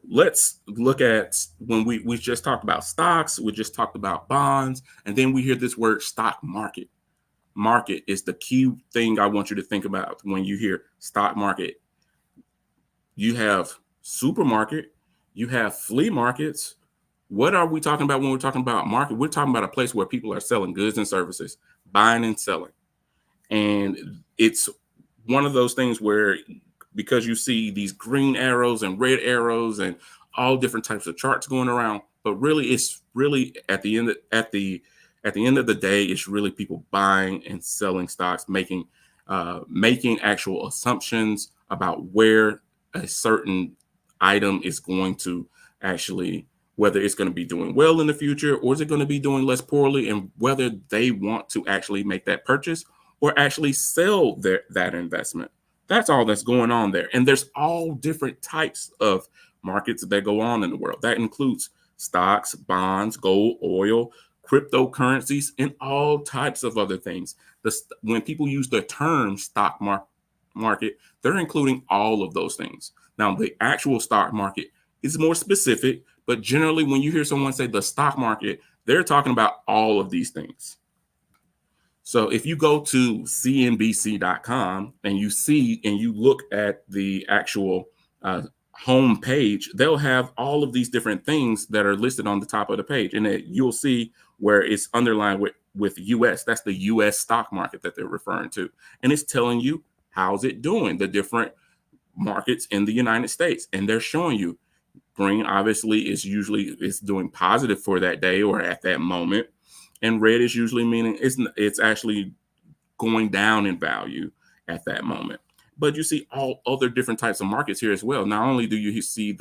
let's look at, when we just talked about stocks, we just talked about bonds, and then we hear this word stock market. Market is the key thing I want you to think about when you hear stock market. You have supermarket, you have flea markets. What are we talking about when we're talking about market? We're talking about a place where people are selling goods and services, buying and selling. And it's one of those things where, because you see these green arrows and red arrows and all different types of charts going around, but really it's really at the end of the day, it's really people buying and selling stocks, making actual assumptions about where a certain item is going to actually, whether it's going to be doing well in the future, or is it going to be doing less poorly, and whether they want to actually make that purchase or actually sell that investment. That's all that's going on there. And there's all different types of markets that go on in the world. That includes stocks, bonds, gold, oil, cryptocurrencies, and all types of other things. When people use the term stock market, they're including all of those things. Now, the actual stock market is more specific, but generally when you hear someone say the stock market, they're talking about all of these things. So if you go to cnbc.com and you look at the actual home page, they'll have all of these different things that are listed on the top of the page, and you'll see where it's underlined with US. That's the US stock market that they're referring to, and it's telling you how's it doing, the different markets in the United States, and they're showing you green obviously is doing positive for that day or at that moment, and red is usually meaning it's actually going down in value at that moment. But you see all other different types of markets here as well. Not only do you see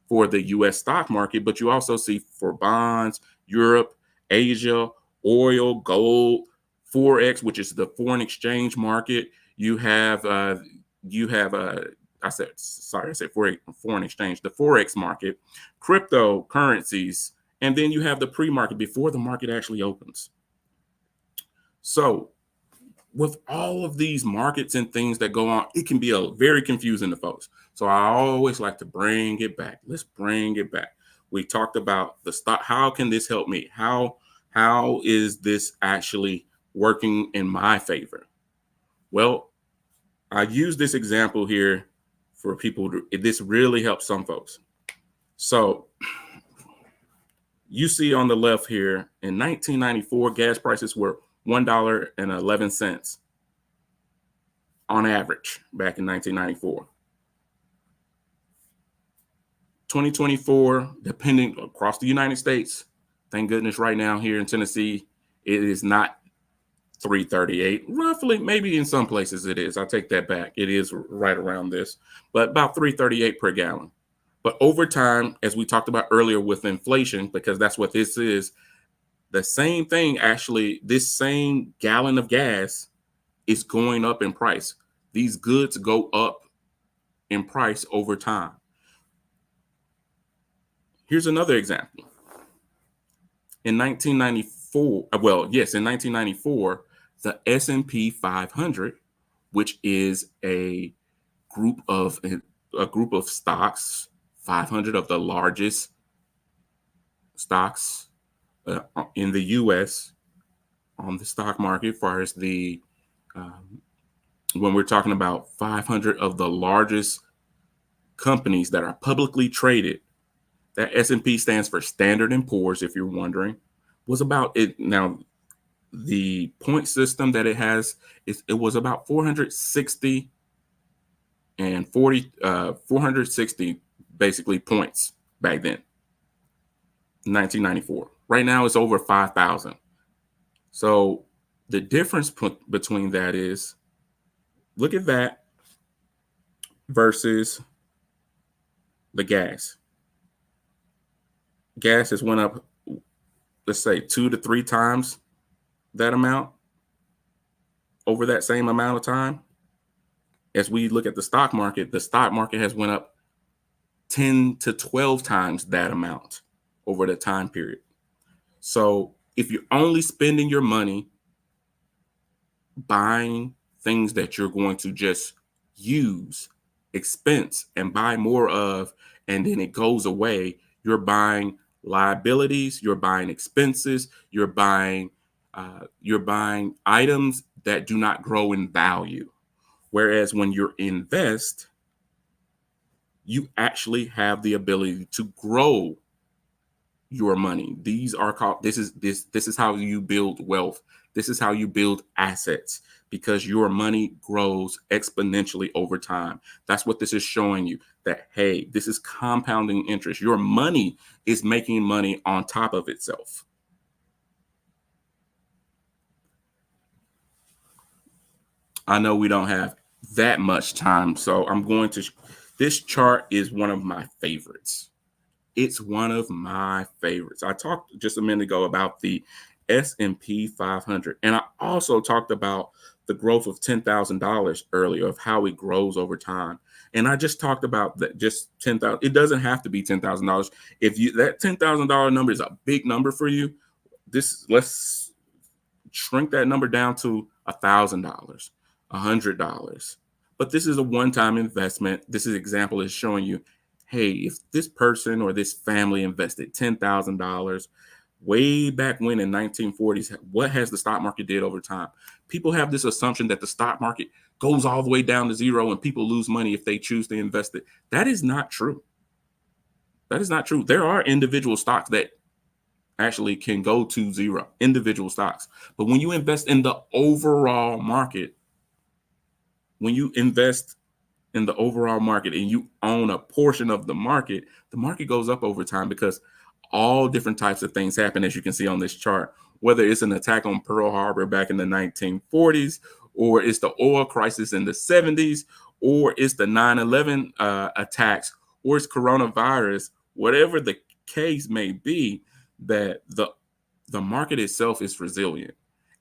for the US stock market, but you also see for bonds, Europe, Asia, oil, gold, Forex, which is the foreign exchange market. You have I said foreign exchange, the Forex market, cryptocurrencies, and then you have the pre-market before the market actually opens. So with all of these markets and things that go on, it can be very confusing to folks. So I always like to bring it back. Let's bring it back. We talked about the stock. How can this help me? How is this actually working in my favor? Well, I use this example here for people. This really helps some folks. So you see on the left here, in 1994, gas prices were $1.11 on average back in 1994. 2024, depending across the United States, thank goodness right now here in Tennessee, it is not $3.38. Roughly, maybe in some places it is. I take that back. It is right around this, but about $3.38 per gallon. But over time, as we talked about earlier with inflation, because that's what this is, the same thing actually, this same gallon of gas is going up in price. These goods go up in price over time. Here's another example. In 1994, the S&P 500, which is a group of stocks, 500 of the largest stocks in the U.S. on the stock market, as far as the when we're talking about 500 of the largest companies that are publicly traded. That S&P stands for Standard & Poor's, if you're wondering, was about it. Now, the point system that it has, it was about 460 basically points back then, 1994. Right now, it's over 5,000. So the difference between that is, look at that versus the gas. Gas has went up, let's say 2 to 3 times that amount over that same amount of time. As we look at the stock market has went up 10 to 12 times that amount over the time period. So if you're only spending your money buying things that you're going to just use, expense, and buy more of, and then it goes away, you're buying liabilities, you're buying expenses, you're buying items that do not grow in value. Whereas when you invest, you actually have the ability to grow your money. These are called, this is how you build wealth. This is how you build assets, because your money grows exponentially over time. That's what this is showing you, that, hey, this is compounding interest. Your money is making money on top of itself. I know we don't have that much time, so this chart is one of my favorites. It's one of my favorites. I talked just a minute ago about the S&P 500, and I also talked about the growth of $10,000 earlier, of how it grows over time. And I just talked about that, just $10,000. It doesn't have to be $10,000. If that $10,000 number is a big number for you, let's shrink that number down to $1,000, $100. But this is a one-time investment. This example is showing you, hey, if this person or this family invested $10,000 way back when in 1940s, what has the stock market did over time? People have this assumption that the stock market goes all the way down to zero and people lose money if they choose to invest it. That is not true. That is not true. There are individual stocks that actually can go to zero, individual stocks. But when you invest in the overall market, when you invest in the overall market and you own a portion of the market goes up over time, because all different types of things happen, as you can see on this chart, whether it's an attack on Pearl Harbor back in the 1940s, or it's the oil crisis in the 70s, or it's the 9/11 attacks, or it's coronavirus, whatever the case may be, that the market itself is resilient.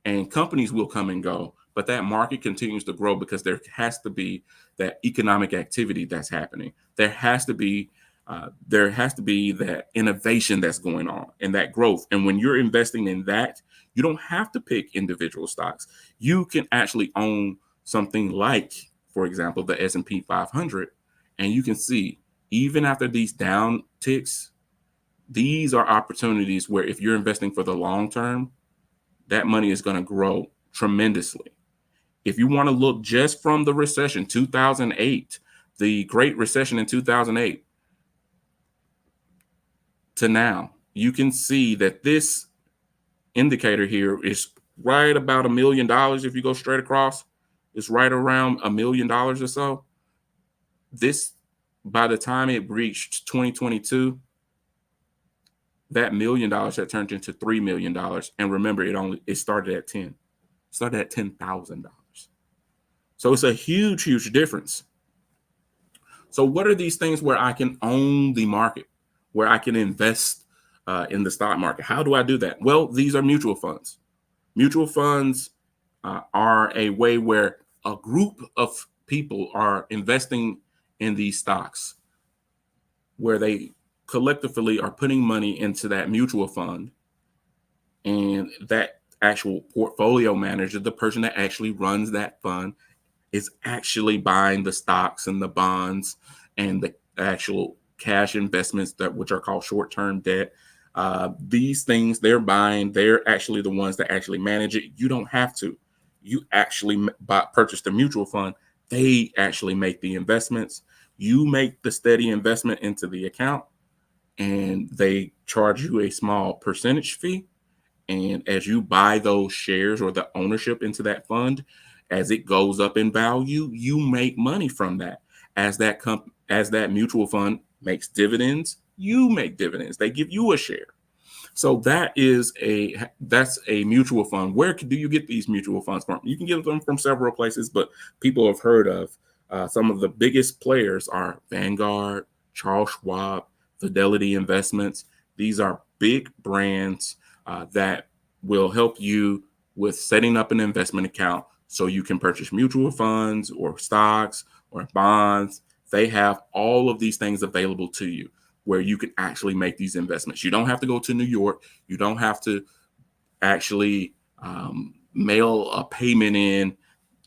and companies will come and go, but that market continues to grow because there has to be that economic activity that's happening. There has to be that innovation that's going on and that growth. And when you're investing in that, you don't have to pick individual stocks. You can actually own something like, for example, the S&P 500, and you can see even after these down ticks, these are opportunities where if you're investing for the long term, that money is going to grow tremendously. If you want to look just from the recession, 2008, the Great Recession in 2008 to now, you can see that this indicator here is right about $1 million. If you go straight across, it's right around $1 million or so. This, by the time it reached 2022, that $1 million had turned into $3 million. And remember, it started at 10. It started at $10,000. So it's a huge, huge difference. So what are these things where I can own the market, where I can invest in the stock market? How do I do that? Well, these are mutual funds. Mutual funds are a way where a group of people are investing in these stocks, where they collectively are putting money into that mutual fund, and that actual portfolio manager, the person that actually runs that fund, is actually buying the stocks and the bonds and the actual cash investments which are called short-term debt. These things they're buying, they're actually the ones that actually manage it. You don't have to. You actually purchase the mutual fund. They actually make the investments. You make the steady investment into the account, and they charge you a small percentage fee. And as you buy those shares or the ownership into that fund, as it goes up in value, you make money from that. As that mutual fund makes dividends, you make dividends. They give you a share. So that's a mutual fund. Where do you get these mutual funds from? You can get them from several places, but people have heard of some of the biggest players are Vanguard, Charles Schwab, Fidelity Investments. These are big brands that will help you with setting up an investment account so you can purchase mutual funds or stocks or bonds. They have all of these things available to you where you can actually make these investments. You don't have to go to New York. You don't have to actually mail a payment in.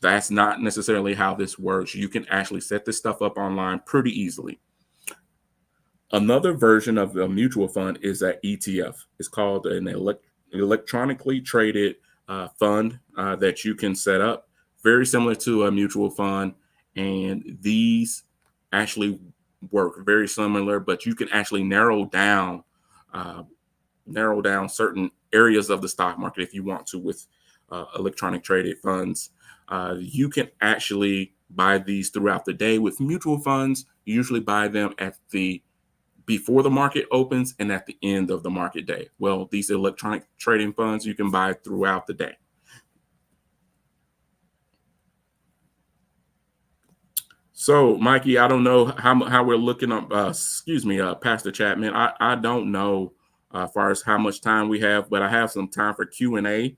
That's not necessarily how this works. You can actually set this stuff up online pretty easily. Another version of a mutual fund is an ETF. It's called an electronically traded fund that you can set up, very similar to a mutual fund. And these actually work very similar, but you can actually narrow down certain areas of the stock market if you want to with electronic traded funds. You can actually buy these throughout the day. With mutual funds, you usually buy them before the market opens and at the end of the market day. Well, these electronic trading funds you can buy throughout the day. So, Mikey, I don't know how we're looking up. Pastor Chapman. I don't know as far as how much time we have, but I have some time for Q&A.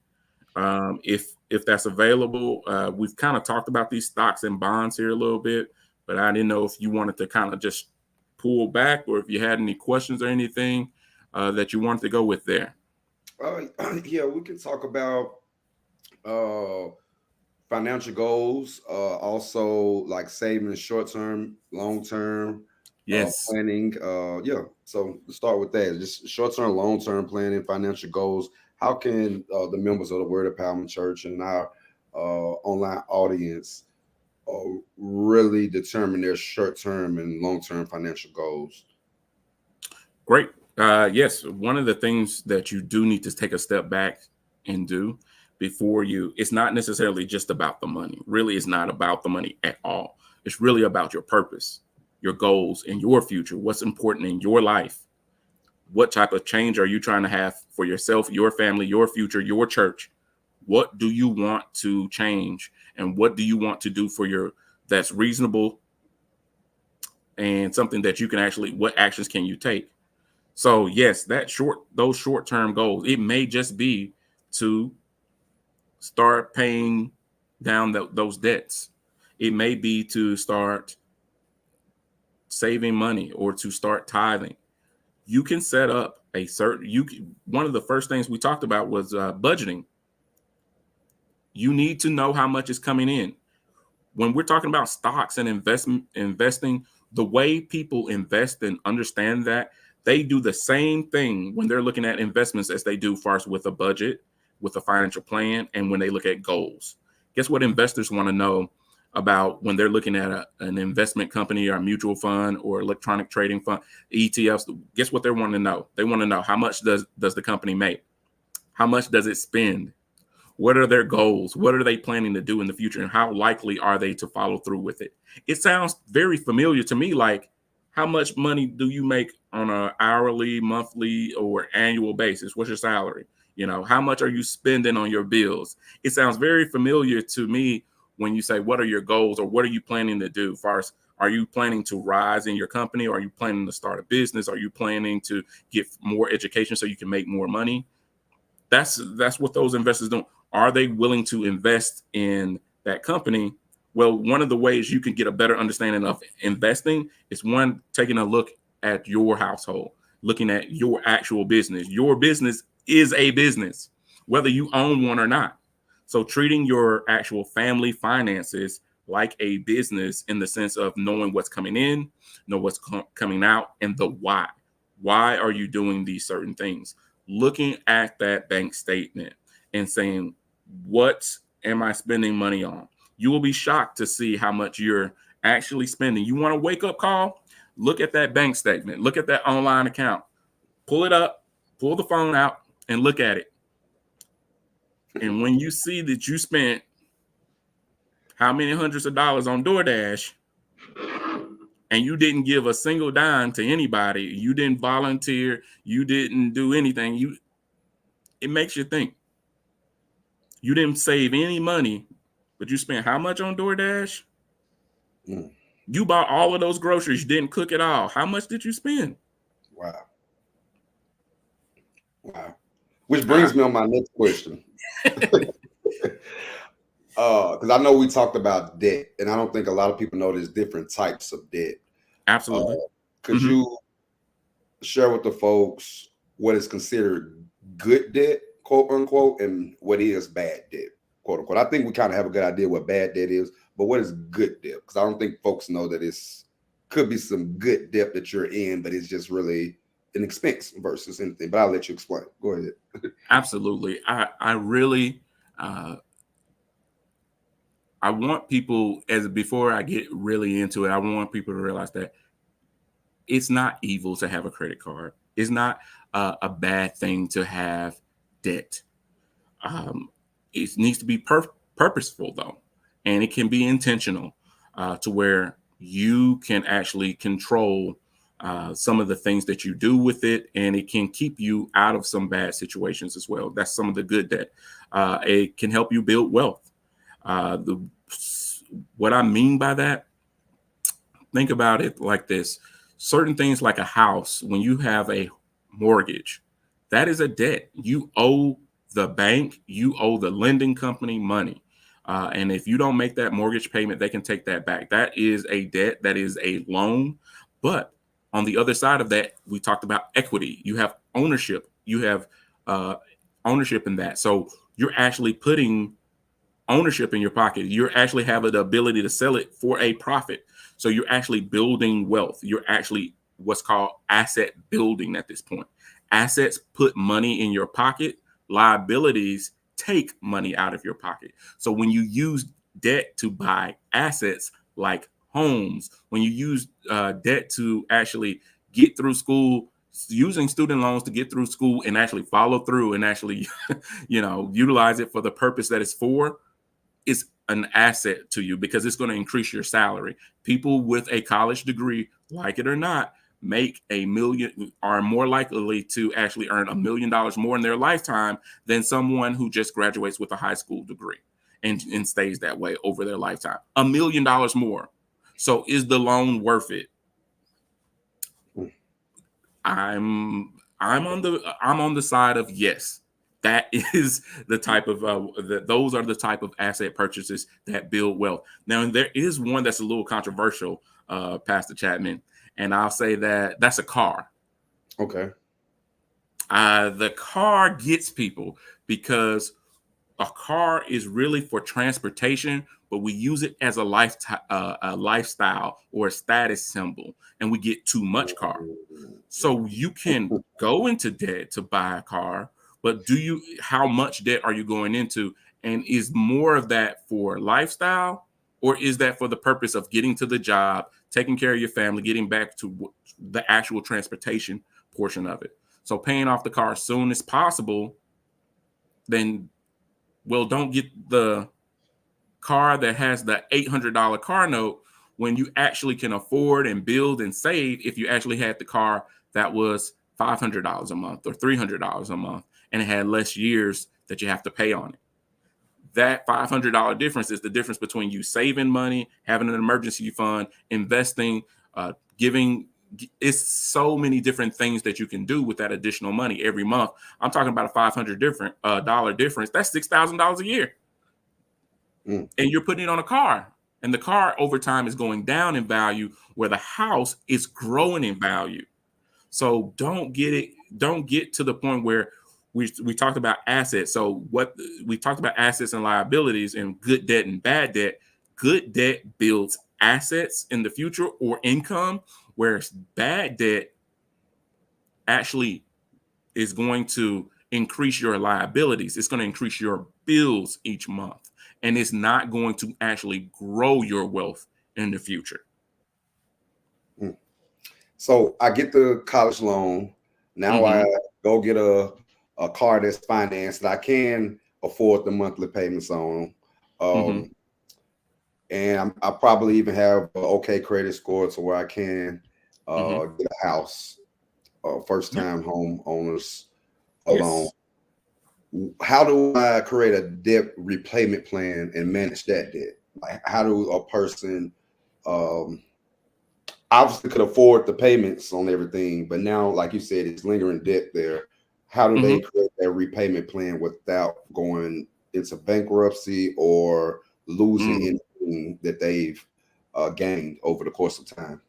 If that's available. We've kind of talked about these stocks and bonds here a little bit, but I didn't know if you wanted to kind of just pull back or if you had any questions or anything that you wanted to go with there. Yeah, we can talk about financial goals, also like saving short-term, long-term, yes, planning. So let's start with that. Just short-term, long-term planning, financial goals. How can the members of the Word Empowerment Church and our online audience really determine their short-term and long-term financial goals? Great. Yes, one of the things that you do need to take a step back and do before it's not necessarily just about the money. Really, it's not about the money at all. It's really about your purpose, your goals, and your future. What's important in your life? What type of change are you trying to have for yourself, your family, your future, your church? What do you want to change? And what do you want to do that's reasonable and something that you can what actions can you take? So yes, those short-term goals, it may just be to start paying down those debts. It may be to start saving money or to start tithing. You can set up a certain, one of the first things we talked about was budgeting. You need to know how much is coming in. When we're talking about stocks and investing, the way people invest and understand that, they do the same thing when they're looking at investments as they do first with a budget, with a financial plan, and when they look at goals. Guess what investors want to know about when they're looking at an investment company or a mutual fund or electronic trading fund, ETFs? Guess what they want to know? They want to know, how much does the company make? How much does it spend? What are their goals? What are they planning to do in the future? And how likely are they to follow through with it? It sounds very familiar to me, like, how much money do you make on an hourly, monthly, or annual basis? What's your salary? You know, how much are you spending on your bills? It sounds very familiar to me when you say, what are your goals, or what are you planning to do? First, are you planning to rise in your company? Or are you planning to start a business? Are you planning to get more education so you can make more money? That's what those investors do. Are they willing to invest in that company? Well, one of the ways you can get a better understanding of investing is, one, taking a look at your household, looking at your actual business. Your business is a business, whether you own one or not. So treating your actual family finances like a business, in the sense of knowing what's coming in, know what's coming out, and the why. Why are you doing these certain things? Looking at that bank statement and saying, what am I spending money on? You will be shocked to see how much you're actually spending. You want a wake-up call? Look at that bank statement. Look at that online account. Pull it up, pull the phone out, and look at it. And when you see that you spent how many hundreds of dollars on DoorDash, and you didn't give a single dime to anybody, you didn't volunteer, you didn't do anything, it makes you think. You didn't save any money, but you spent how much on DoorDash? You bought all of those groceries, you didn't cook it all. How much did you spend? Wow. Which brings me on my next question. Because I know we talked about debt, and I don't think a lot of people know there's different types of debt. Absolutely. Could you share with the folks what is considered good debt, quote unquote, and what is bad debt, quote unquote? I think we kind of have a good idea what bad debt is, but what is good debt? Because I don't think folks know that it's could be some good debt that you're in, but it's just really an expense versus anything. But I'll let you explain. Go ahead. Absolutely. I really I want people, before I get really into it, I want people to realize that it's not evil to have a credit card. It's not a bad thing to have debt. It needs to be purposeful, though, and it can be intentional to where you can actually control some of the things that you do with it, and it can keep you out of some bad situations as well. That's some of the good debt. It can help you build wealth. What I mean by that, think about it like this. Certain things like a house, when you have a mortgage, that is a debt. You owe the bank, you owe the lending company money. And if you don't make that mortgage payment, they can take that back. That is a debt. That is a loan. But on the other side of that, we talked about equity. You have ownership. You have ownership in that. So you're actually putting ownership in your pocket. You're actually having the ability to sell it for a profit. So you're actually building wealth. You're actually what's called asset building at this point. Assets put money in your pocket. Liabilities take money out of your pocket. So when you use debt to buy assets like homes, when you use debt to actually get through school, using student loans to get through school and actually follow through and actually, utilize it for the purpose that it's for, is an asset to you because it's going to increase your salary. People with a college degree, like it or not, are more likely to actually earn $1 million more in their lifetime than someone who just graduates with a high school degree and stays that way over their lifetime. $1 million more. So is the loan worth it? I'm on the side of yes. That is the type of those are the type of asset purchases that build wealth. Now, there is one that's a little controversial, Pastor Chapman, and I'll say that's a car. Okay. The car gets people because a car is really for transportation, but we use it as a lifestyle or a status symbol, and we get too much car. So you can go into debt to buy a car, but how much debt are you going into? And is more of that for lifestyle, or is that for the purpose of getting to the job, taking care of your family, getting back to the actual transportation portion of it? So paying off the car as soon as possible, then, well, don't get the car that has the $800 car note when you actually can afford and build and save if you actually had the car that was $500 a month or $300 a month, and it had less years that you have to pay on it. That $500 difference is the difference between you saving money, having an emergency fund, investing, giving. It's so many different things that you can do with that additional money every month. I'm talking about a $500 difference. That's $6,000 a year. And you're putting it on a car. And the car over time is going down in value where the house is growing in value. So don't get to the point where we talked about assets. So what we talked about assets and liabilities and good debt and bad debt. Good debt builds assets in the future or income, whereas bad debt actually is going to increase your liabilities. It's going to increase your bills each month, and it's not going to actually grow your wealth in the future. So I get the college loan. Now I go get a car that's financed that I can afford the monthly payments on. And I probably even have an okay credit score to where I can get a house, first time home owners loan. How do I create a debt repayment plan and manage that debt? Like, how do a person obviously could afford the payments on everything, but now, like you said, it's lingering debt there. How do they create that repayment plan without going into bankruptcy or losing anything that they've gained over the course of time?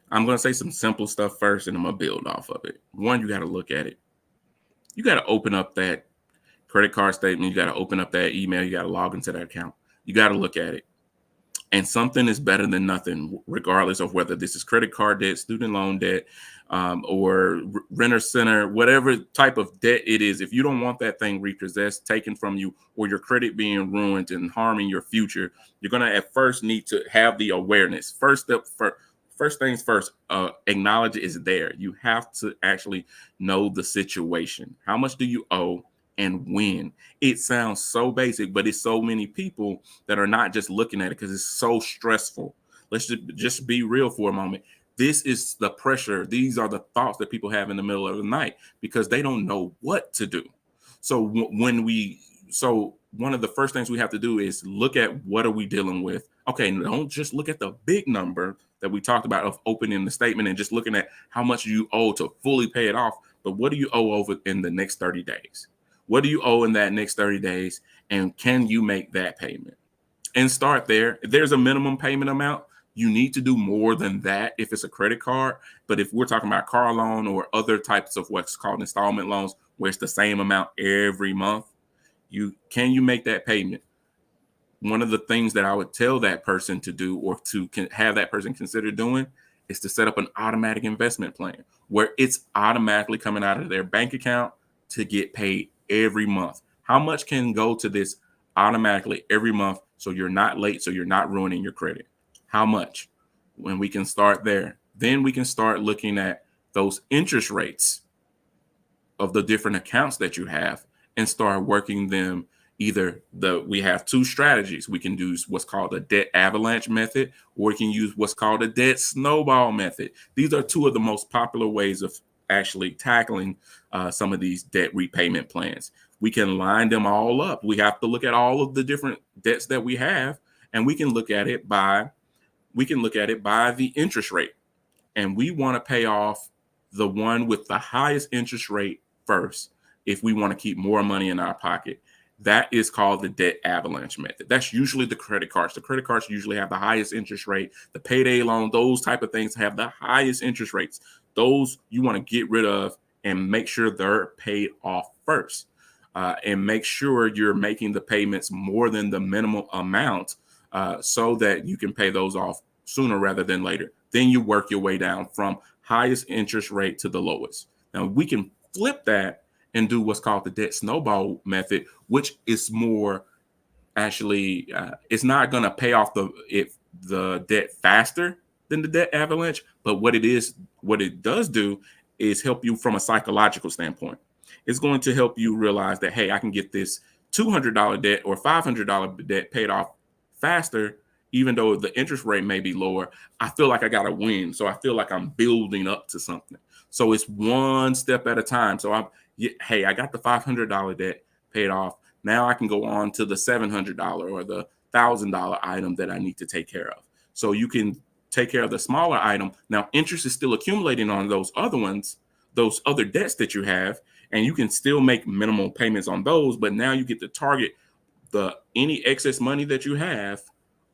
I'm going to say some simple stuff first, and I'm going to build off of it. One, you got to look at it. You got to open up that credit card statement. You got to open up that email. You got to log into that account. You got to look at it. And something is better than nothing, regardless of whether this is credit card debt, student loan debt, or renter center, whatever type of debt it is. If you don't want that thing repossessed, taken from you, or your credit being ruined and harming your future, you're going to at first need to have the awareness. First things first, acknowledge it's there. You have to actually know the situation. How much do you owe? And when? It sounds so basic, but it's so many people that are not just looking at it because it's so stressful. Let's just be real for a moment. This is the pressure. These are the thoughts that people have in the middle of the night because they don't know what to do. So one of the first things we have to do is look at what are we dealing with. Okay, don't just look at the big number that we talked about of opening the statement and just looking at how much you owe to fully pay it off. But what do you owe over in the next 30 days? What do you owe in that next 30 days? And can you make that payment? And start there. If there's a minimum payment amount, you need to do more than that if it's a credit card. But if we're talking about car loan or other types of what's called installment loans, where it's the same amount every month, can you make that payment? One of the things that I would tell that person to do, or to have that person consider doing, is to set up an automatic investment plan where it's automatically coming out of their bank account to get paid every month. How much can go to this automatically every month so you're not late, so you're not ruining your credit? How much? When we can start there, then we can start looking at those interest rates of the different accounts that you have and start working them. We have two strategies. We can do what's called a debt avalanche method, or we can use what's called a debt snowball method. These are two of the most popular ways of actually tackling some of these debt repayment plans. We can line them all up. We have to look at all of the different debts that we have, and we can look at it by the interest rate. And we want to pay off the one with the highest interest rate first. if we want to keep more money in our pocket. That is called the debt avalanche method. That's usually the credit cards. The credit cards usually have the highest interest rate. The payday loan, those type of things have the highest interest rates. Those you want to get rid of and make sure they're paid off first. And make sure you're making the payments more than the minimum amount so that you can pay those off sooner rather than later. Then you work your way down from highest interest rate to the lowest. Now, we can flip that and do what's called the debt snowball method, which is more actually, it's not going to pay off the debt faster than the debt avalanche, but what it does do is help you from a psychological standpoint. It's going to help you realize that, hey, I can get this $200 debt or $500 debt paid off faster, even though the interest rate may be lower. I feel like I got to win. So I feel like I'm building up to something. So it's one step at a time. So I got the $500 debt paid off. Now I can go on to the $700 or the $1,000 item that I need to take care of. So you can take care of the smaller item. Now interest is still accumulating on those other ones, those other debts that you have, and you can still make minimal payments on those. But now you get to target any excess money that you have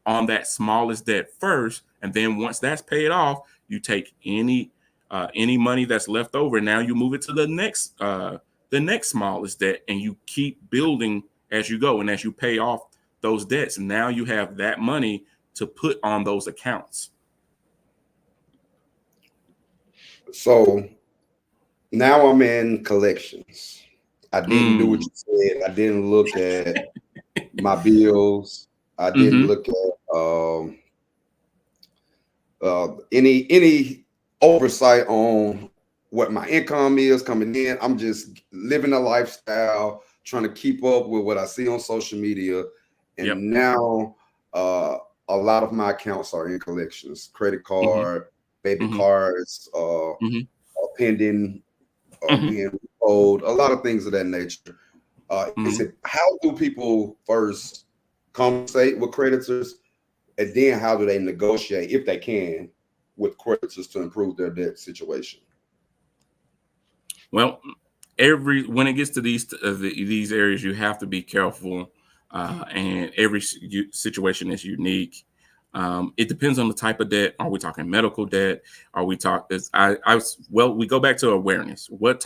on that smallest debt first, and then once that's paid off, you take any money that's left over. Now you move it to the next smallest debt, and you keep building as you go. And as you pay off those debts, now you have that money to put on those accounts. So now I'm in collections. I didn't do what you said. I didn't look at my bills. I didn't look at any oversight on what my income is coming in. I'm just living a lifestyle, trying to keep up with what I see on social media. And now a lot of my accounts are in collections, credit card, baby cards, pending, being owed, a lot of things of that nature. How do people first conversate with creditors, and then how do they negotiate, if they can, with creditors to improve their debt situation? Well, when it gets to these areas, you have to be careful, and every situation is unique. It depends on the type of debt. Are we talking medical debt? Are we talking? We go back to awareness. What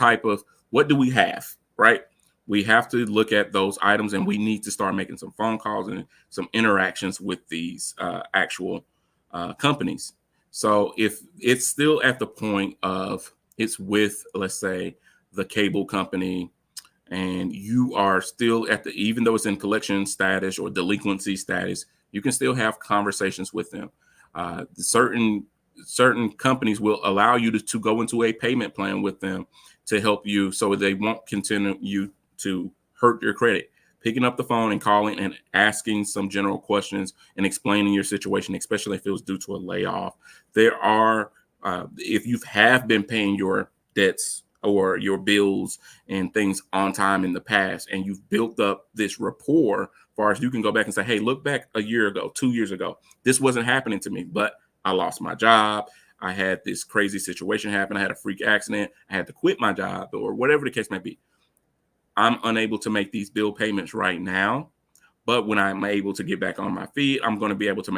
do we have, right? We have to look at those items, and we need to start making some phone calls and some interactions with these actual companies. So if it's still at the point of it's with, let's say, the cable company, and you are still even though it's in collection status or delinquency status, you can still have conversations with them. Certain companies will allow you to go into a payment plan with them to help you, so they won't continue to hurt your credit. Picking up the phone and calling and asking some general questions and explaining your situation, especially if it was due to a layoff. There are, if you have been paying your debts or your bills and things on time in the past, and you've built up this rapport, as far as you can go back and say, hey, look back a year ago, 2 years ago, this wasn't happening to me, but I lost my job. I had this crazy situation happen. I had a freak accident. I had to quit my job, or whatever the case may be. I'm unable to make these bill payments right now, but when I'm able to get back on my feet, I'm going to be able to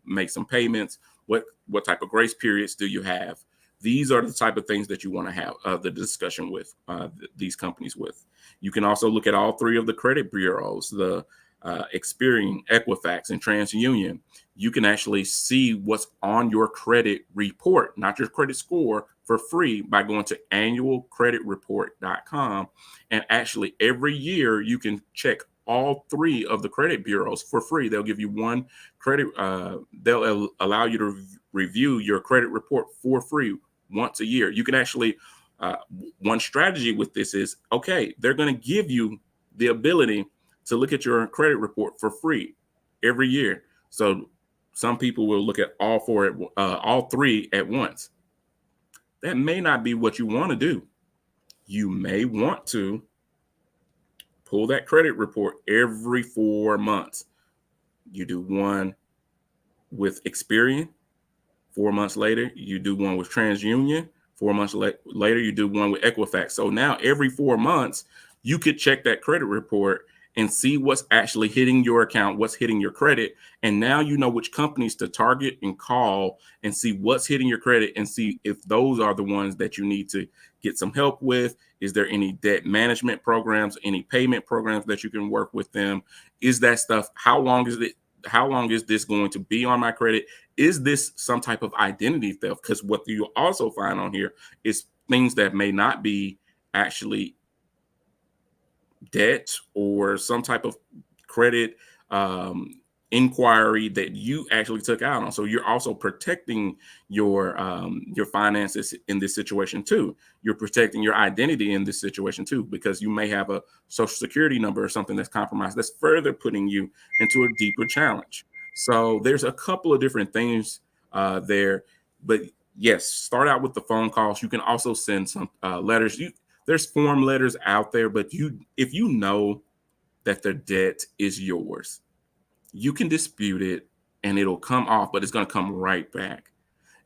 make some payments. What type of grace periods do you have? These are the type of things that you want to have the discussion with these companies with. You can also look at all three of the credit bureaus, the Experian, Equifax, and TransUnion. You can actually see what's on your credit report, not your credit score, for free by going to annualcreditreport.com. And actually every year you can check all three of the credit bureaus for free. They'll give you one credit. They'll allow you to review your credit report for free once a year. You can actually, one strategy with this is, okay, they're going to give you the ability to look at your credit report for free every year. So some people will look at all three at once. That may not be what you want to do. You may want to pull that credit report every 4 months. You do one with Experian. 4 months later, you do one with TransUnion. 4 months later, you do one with Equifax. So now every 4 months, you could check that credit report and see what's actually hitting your account, what's hitting your credit. And now you know which companies to target and call and see what's hitting your credit and see if those are the ones that you need to get some help with. Is there any debt management programs, any payment programs that you can work with them? Is that stuff? How long is it? How long is this going to be on my credit? Is this some type of identity theft? Because what you also find on here is things that may not be actually debt or some type of credit inquiry that you actually took out on. So you're also protecting your finances in this situation too. You're protecting your identity in this situation too, because you may have a social security number or something that's compromised. That's further putting you into a deeper challenge. So there's a couple of different things there, but yes, start out with the phone calls. You can also send some letters. There's form letters out there, but if you know that the debt is yours, you can dispute it and it'll come off, but it's going to come right back.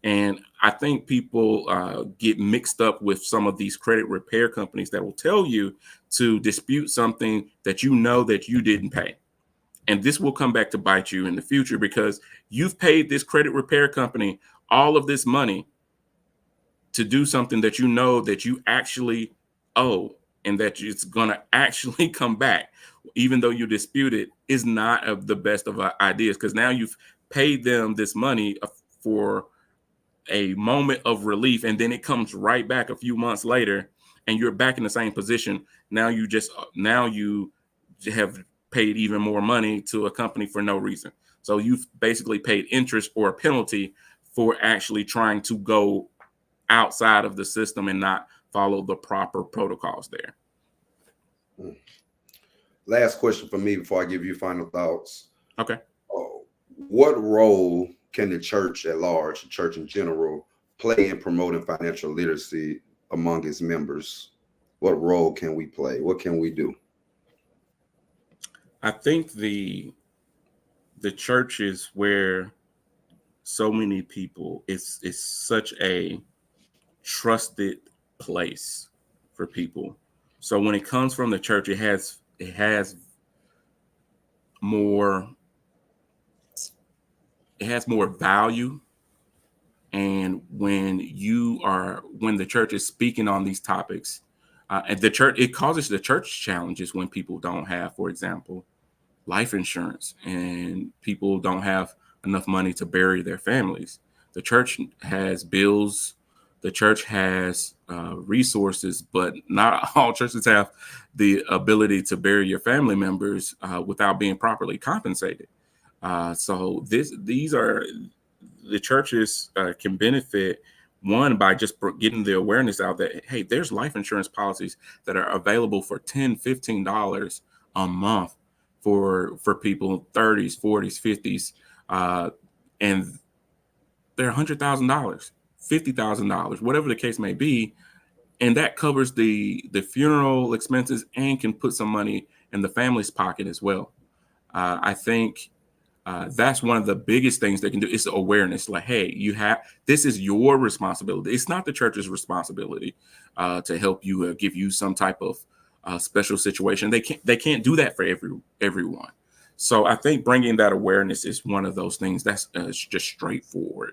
And I think people get mixed up with some of these credit repair companies that will tell you to dispute something that you know that you didn't pay. And this will come back to bite you in the future because you've paid this credit repair company all of this money to do something that you know that you actually owe and that it's going to actually come back, even though you dispute it, is not of the best of ideas, because now you've paid them this money for a moment of relief, and then it comes right back a few months later and you're back in the same position. Now you have paid even more money to a company for no reason. So you've basically paid interest or a penalty for actually trying to go outside of the system and not follow the proper protocols there. Last question for me before I give you final thoughts. Okay. What role can the church at large, the church in general, play in promoting financial literacy among its members? What role can we play? What can we do? I think the church is where so many people, it's such a trusted place for people. So when it comes from the church, it has more value. And when the church is speaking on these topics, and the church, it causes the church challenges when people don't have, for example, life insurance and people don't have enough money to bury their families. The church has bills. The church has resources, but not all churches have the ability to bury your family members without being properly compensated. So these are the churches can benefit, one, by just getting the awareness out that, hey, there's life insurance policies that are available for $10, $15 a month for people 30s, 40s, 50s, and they're $100,000. $50,000, whatever the case may be, and that covers the funeral expenses and can put some money in the family's pocket as well. I think that's one of the biggest things they can do is awareness. Like, hey, this is your responsibility. It's not the church's responsibility to help you, give you some type of special situation. They can't do that for everyone. So I think bringing that awareness is one of those things that's just straightforward.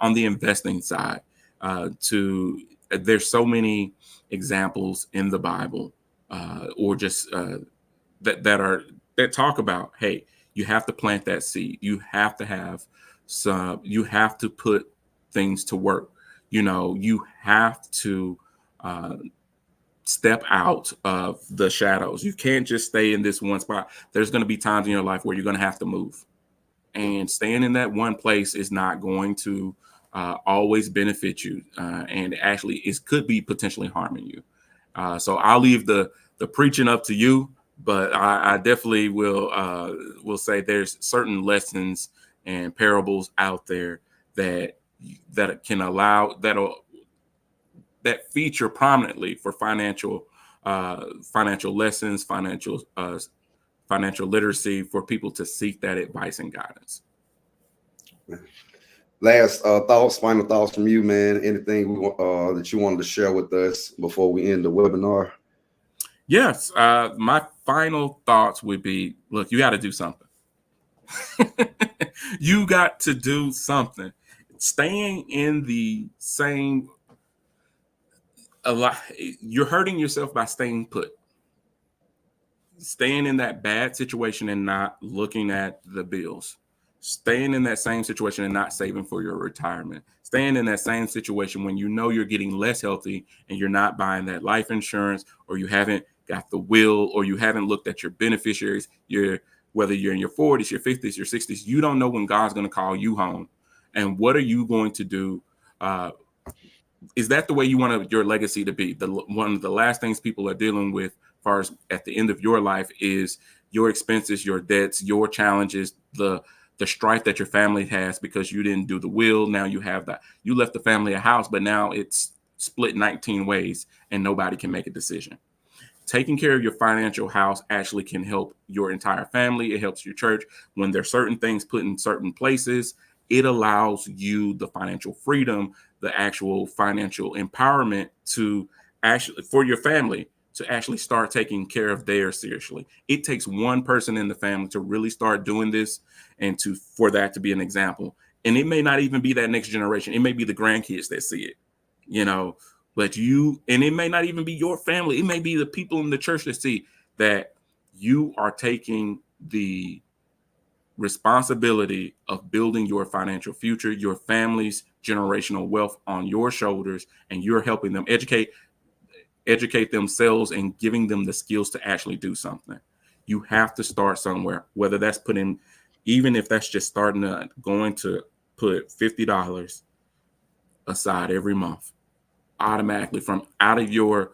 On the investing side, there's so many examples in the Bible, or just that talk about, hey, you have to plant that seed. You have to have you have to put things to work. You have to step out of the shadows. You can't just stay in this one spot. There's going to be times in your life where you're going to have to move. And staying in that one place is not going to always benefit you. And actually, it could be potentially harming you. So I'll leave the preaching up to you, but I definitely will say there's certain lessons and parables out there that can allow that feature prominently for financial lessons, financial literacy, for people to seek that advice and guidance. last final thoughts from you, man. Anything that you wanted to share with us before we end the webinar? Yes. My final thoughts would be, look, you got to do something. You got to do something. Staying in the same, you're hurting yourself by staying put. Staying in that bad situation and not looking at the bills. Staying in that same situation and not saving for your retirement. Staying in that same situation when you know you're getting less healthy and you're not buying that life insurance, or you haven't got the will, or you haven't looked at your beneficiaries. Whether you're in your 40s, your 50s, your 60s, you don't know when God's going to call you home. And what are you going to do? Is that the way you want your legacy to be? One of the last things people are dealing with, as far as at the end of your life, is your expenses, your debts, your challenges, the strife that your family has because you didn't do the will. Now you have that. You left the family a house, but now it's split 19 ways and nobody can make a decision. Taking care of your financial house actually can help your entire family. It helps your church. When there's certain things put in certain places, it allows you the financial freedom, the actual financial empowerment to actually, for your family, to actually start taking care of theirs seriously. It takes one person in the family to really start doing this, and for that to be an example. And it may not even be that next generation. It may be the grandkids that see it, but and it may not even be your family. It may be the people in the church that see that you are taking the responsibility of building your financial future, your family's generational wealth on your shoulders, and you're helping them educate themselves and giving them the skills to actually do something. You have to start somewhere, whether that's even if that's just going to put $50 aside every month, automatically from out of your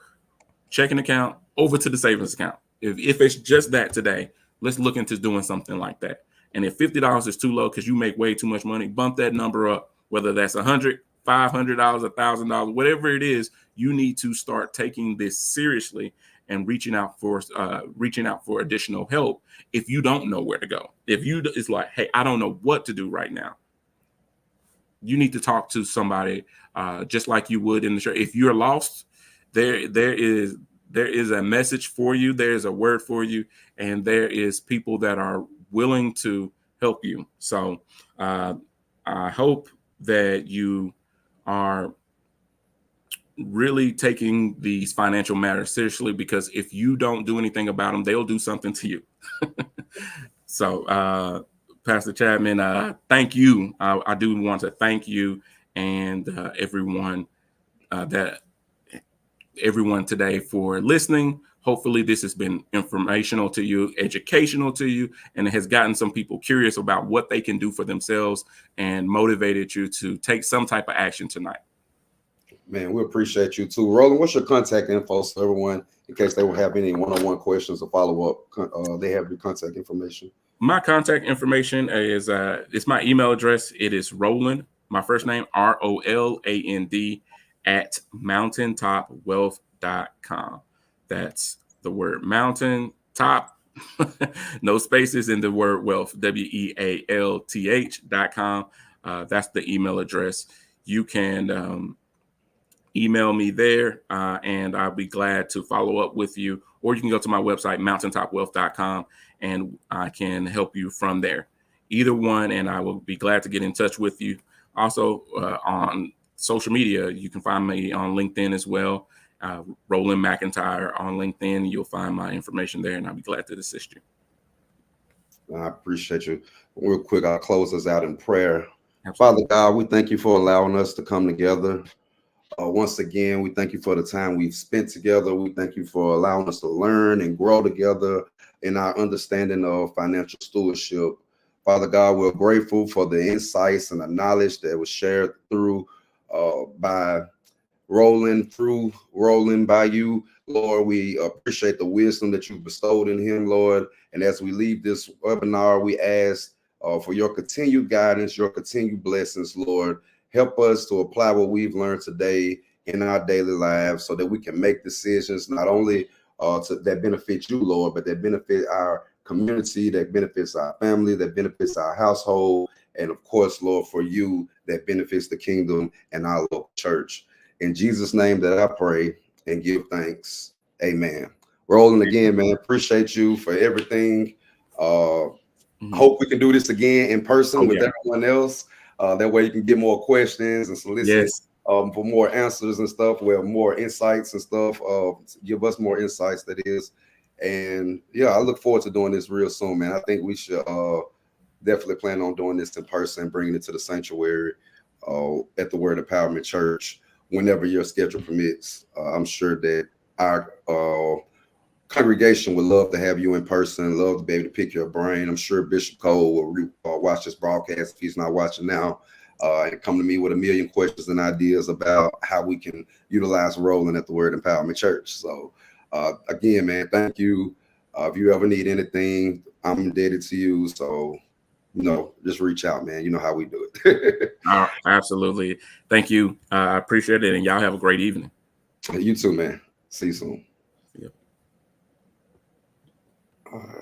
checking account over to the savings account. If it's just that today, let's look into doing something like that. And if $50 is too low because you make way too much money, bump that number up, whether that's $100, $500, $1,000, whatever it is. You need to start taking this seriously and reaching out for additional help if you don't know where to go. It's like, hey, I don't know what to do right now. You need to talk to somebody just like you would in the church. If you're lost, there is a message for you. There is a word for you, and there is people that are willing to help you. So I hope that you are really taking these financial matters seriously, because if you don't do anything about them, they'll do something to you. So Pastor Chapman, thank you. I do want to thank you and everyone today for listening. Hopefully this has been informational to you, educational to you, and it has gotten some people curious about what they can do for themselves and motivated you to take some type of action tonight. Man, we appreciate you too. Roland, what's your contact info so everyone, in case they will have any one-on-one questions or follow-up, they have your contact information? My contact information is it's my email address. It is Roland, my first name, ROLAND, at MountainTopWealth.com. That's the word MountainTop, no spaces in the word wealth, WEALTH.com. That's the email address. You can email me there, and I'll be glad to follow up with you. Or you can go to my website, MountainTopWealth.com, and I can help you from there. Either one, and I will be glad to get in touch with you. Also, on social media, you can find me on LinkedIn as well. Roland McIntyre on LinkedIn. You'll find my information there, and I'll be glad to assist you. I appreciate you. Real quick, I'll close us out in prayer. Father God, we thank you for allowing us to come together. Once again, we thank you for the time we've spent together. We thank you for allowing us to learn and grow together in our understanding of financial stewardship. Father God, we're grateful for the insights and the knowledge that was shared by Roland, by you. Lord, we appreciate the wisdom that you bestowed in him, Lord. And as we leave this webinar, we ask for your continued guidance, your continued blessings, Lord. Help us to apply what we've learned today in our daily lives so that we can make decisions not only that benefit you, Lord, but that benefit our community, that benefits our family, that benefits our household, and of course, Lord, for you, that benefits the kingdom and our local church. In Jesus' name that I pray and give thanks. Amen. Roland, again, man, appreciate you for everything. Hope we can do this again in person with everyone else. That way you can get more questions and solicit for more answers and stuff, where more insights and stuff. Give us more insights, that is. And yeah, I look forward to doing this real soon, man. I think we should definitely plan on doing this in person, bringing it to the sanctuary at the Word Empowerment Church whenever your schedule permits. I'm sure that our congregation would love to have you in person, love to be able to pick your brain. I'm sure Bishop Cole will watch this broadcast if he's not watching now, and come to me with a million questions and ideas about how we can utilize Roland at the Word Empowerment Church. So again, man, thank you. If you ever need anything, I'm indebted to you. So, just reach out, man. You know how we do it. Absolutely. Thank you. I appreciate it. And y'all have a great evening. You too, man. See you soon. Yep. All right.